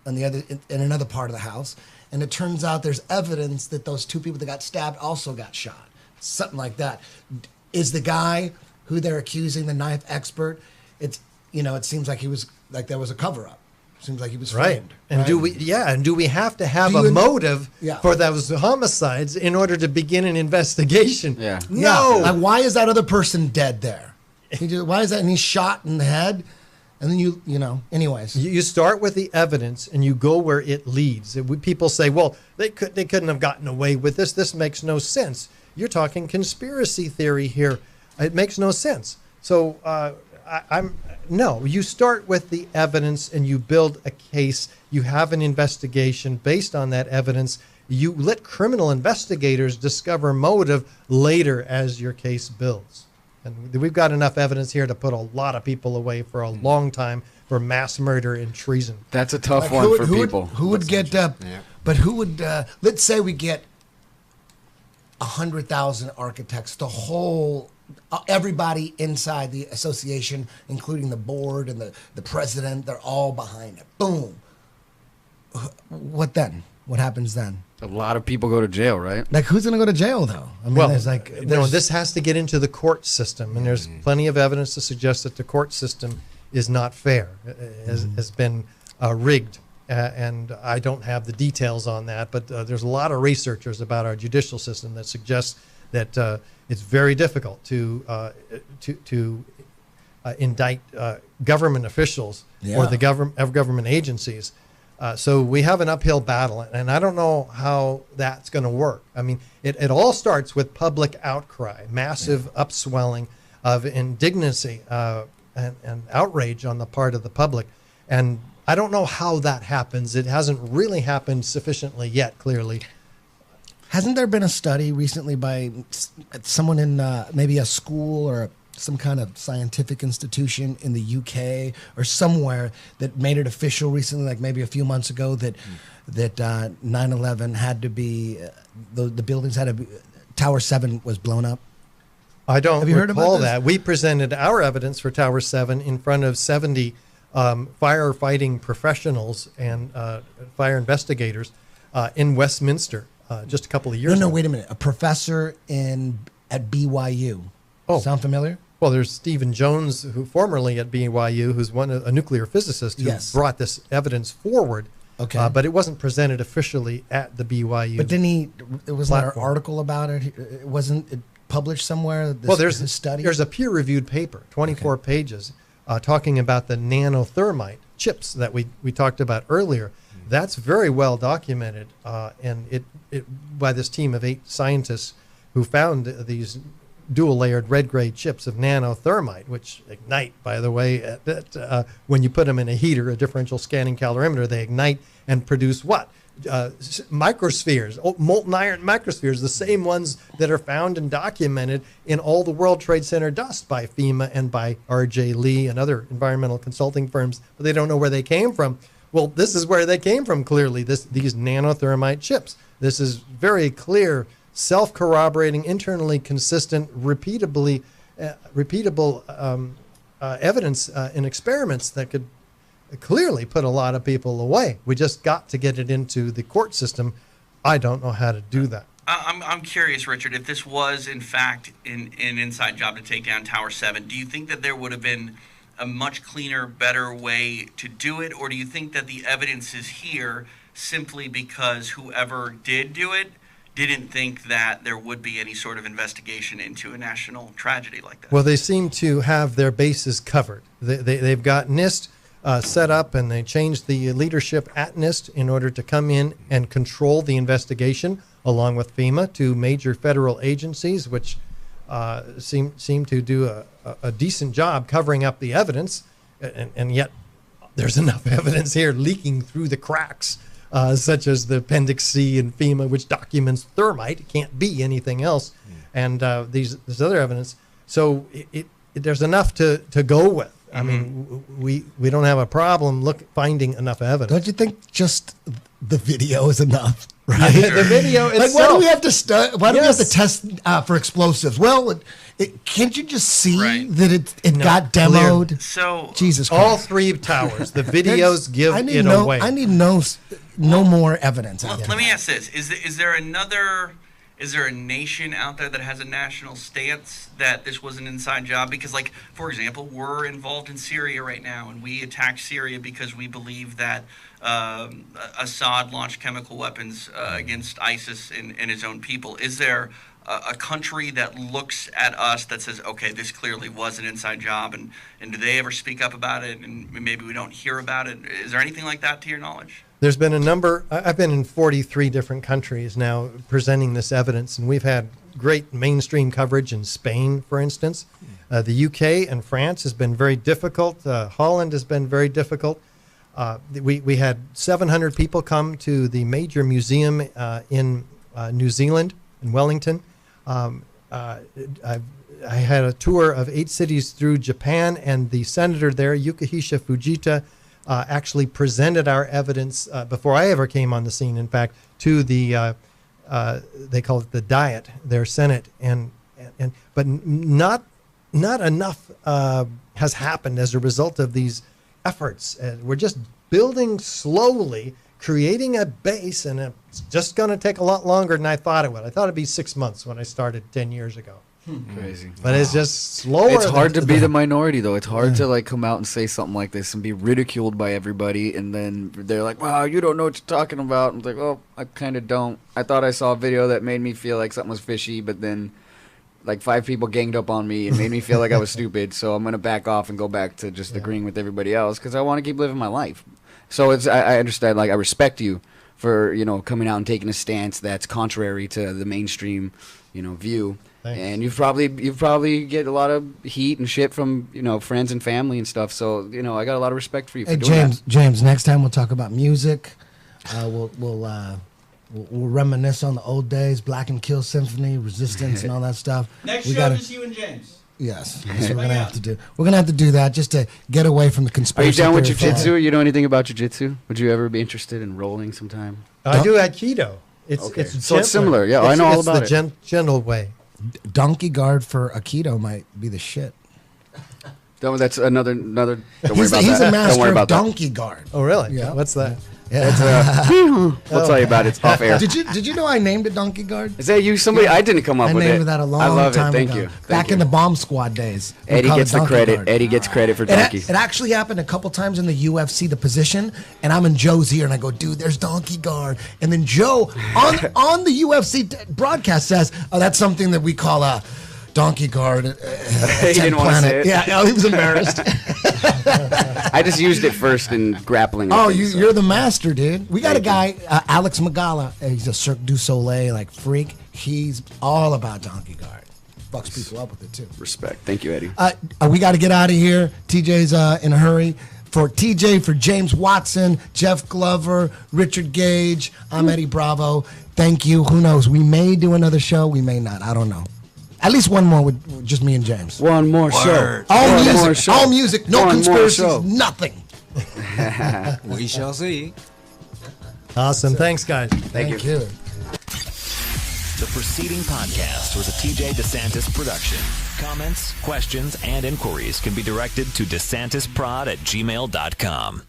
in another part of the house, and it turns out there's evidence that those 2 people that got stabbed also got shot. Something like that. Is the guy who they're accusing the knife expert? It seems like there was a cover-up. Seems like he was framed. And right? do we have to have a motive for those homicides in order to begin an investigation? Yeah. No. Like, why is that other person dead there? Why is that? And he's shot in the head. And then anyways. You start with the evidence and you go where it leads. People say, well, they couldn't have gotten away with this. This makes no sense. You're talking conspiracy theory here. It makes no sense. So no, you start with the evidence and you build a case. You have an investigation based on that evidence. You let criminal investigators discover motive later as your case builds. And we've got enough evidence here to put a lot of people away for a long time for mass murder and treason. That's a tough one for people. Who would get, but who would, let's say we get 100,000 architects, the whole, everybody inside the association, including the board and the president, they're all behind it. Boom. What then? What happens then? A lot of people go to jail, right? Like, who's going to go to jail, though? I mean, this has to get into the court system, and there's plenty of evidence to suggest that the court system is not fair, has been rigged, and I don't have the details on that, but there's a lot of researchers about our judicial system that suggests that it's very difficult to indict government officials or the government agencies. So we have an uphill battle, and I don't know how that's going to work. I mean, it all starts with public outcry, massive upswelling of indignancy and outrage on the part of the public. And I don't know how that happens. It hasn't really happened sufficiently yet, clearly. Hasn't there been a study recently by someone in maybe a school or some kind of scientific institution in the UK or somewhere that made it official recently, like maybe a few months ago, that 9/11 had to be the buildings had to be, Tower 7 was blown up? I don't Have you heard recall about this? that. We presented our evidence for Tower 7 in front of 70 firefighting professionals and fire investigators in Westminster just a couple of years ago. No, wait a minute. A professor at BYU. Oh. Sound familiar? Well, there's Stephen Jones, who formerly at BYU, who's a nuclear physicist who brought this evidence forward. Okay. But it wasn't presented officially at the BYU. But didn't it was an article about it? It wasn't it published somewhere? There's a study. There's a peer-reviewed paper, 24 pages, talking about the nanothermite chips that we talked about earlier. That's very well documented, and it by this team of 8 scientists who found these dual-layered red-gray chips of nanothermite, which ignite, by the way, when you put them in a heater, a differential scanning calorimeter, they ignite and produce what? Microspheres, molten iron microspheres, the same ones that are found and documented in all the World Trade Center dust by FEMA and by R.J. Lee and other environmental consulting firms, but they don't know where they came from. Well, this is where they came from, clearly, these nanothermite chips. This is very clear, self-corroborating, internally consistent, repeatable evidence in experiments that could clearly put a lot of people away. We just got to get it into the court system. I don't know how to do that. I'm curious, Richard, if this was in fact an inside job to take down Tower 7, do you think that there would have been a much cleaner, better way to do it, or do you think that the evidence is here simply because whoever did do it didn't think that there would be any sort of investigation into a national tragedy like that? Well, they seem to have their bases covered. They've got NIST set up, and they changed the leadership at NIST in order to come in and control the investigation, along with FEMA, to major federal agencies, which seem to do a decent job covering up the evidence, and yet there's enough evidence here leaking through the cracks, such as the Appendix C in FEMA, which documents thermite. It can't be anything else, and this other evidence. So there's enough to go with. I mean, we don't have a problem finding enough evidence. Don't you think just the video is enough? Right? Yeah, the video itself. Like, why do we have to Why do we have to test for explosives? Well, can't you just see that it got demoed? Clear. So Jesus Christ. All 3 towers. The videos give it away. I need no more evidence. Let me ask this: Is there a nation out there that has a national stance that this was an inside job? Because, like, for example, we're involved in Syria right now, and we attacked Syria because we believe that Assad launched chemical weapons against ISIS and his own people. Is there a country that looks at us that says, okay, this clearly was an inside job, and do they ever speak up about it, and maybe we don't hear about it? Is there anything like that to your knowledge? There's been a number. I've been in 43 different countries now presenting this evidence, and we've had great mainstream coverage in Spain, for instance. The UK and France has been very difficult. Holland has been very difficult. We had 700 people come to the major museum in New Zealand, in Wellington. I had a tour of 8 cities through Japan, and the senator there, Yukihisa Fujita, actually presented our evidence before I ever came on the scene, in fact, to the, they call it the Diet, their Senate. But not enough has happened as a result of these efforts. We're just building slowly, creating a base, and it's just going to take a lot longer than I thought it would. I thought it'd be 6 months when I started 10 years ago. Crazy. But it's just slower. It's hard to be the minority, though. It's hard to come out and say something like this and be ridiculed by everybody, and then they're like, wow, you don't know what you're talking about. I'm like, oh, I kind of don't. I thought I saw a video that made me feel like something was fishy, but then 5 people ganged up on me and made me feel like I was stupid, so I'm going to back off and go back to just agreeing with everybody else because I want to keep living my life. So I understand, I respect you for, coming out and taking a stance that's contrary to the mainstream, view. Thanks. And you've probably get a lot of heat and shit from friends and family and stuff. So I got a lot of respect for you. Hey, for doing that. James. Next time we'll talk about music. We'll reminisce on the old days, Black and Kill Symphony, Resistance, and all that stuff. Next show, just you and James. Yes, that's what we're gonna have to do. We're gonna have to do that just to get away from the Are conspiracy. you down with jiu-jitsu? You know anything about jiu-jitsu? Would you ever be interested in rolling sometime? I do Aikido. It's so it's similar. Yeah, I know all about it. It's the gentle way. Donkey guard for Aikido might be the shit. That's another. Don't worry He's about a that. Don't master worry of about donkey guard. Oh, really? Yeah. What's that? Yeah. We'll tell you about it. It's off air. Did you know I named it Donkey Guard? Is that you? Somebody? I didn't come up with it. I named that a long I love time it. Thank ago. you. Back in the Bomb Squad days. Eddie gets the credit. Eddie gets credit for donkeys. It actually happened a couple times in the UFC, the position, and I'm in Joe's ear, and I go, dude, there's Donkey Guard. And then Joe, on the UFC broadcast, says, oh, that's something that we call a Donkey Guard. He didn't want to say it. Yeah, he was embarrassed. I just used it first in grappling. Oh, you're the master, dude. We got a guy, Alex Magala. He's a Cirque du Soleil freak. He's all about Donkey Guard. Fucks people up with it too. Respect. Thank you, Eddie. We got to get out of here. TJ's in a hurry. For TJ, for James Watson, Jeff Glover, Richard Gage, I'm Eddie Bravo. Thank you. Who knows? We may do another show. We may not. I don't know. At least one more with just me and James. One more show. All music, no conspiracies, nothing. We shall see. Awesome. Thanks, guys. Thank you. The preceding podcast was a TJ DeSantis production. Comments, questions, and inquiries can be directed to DeSantisProd@gmail.com.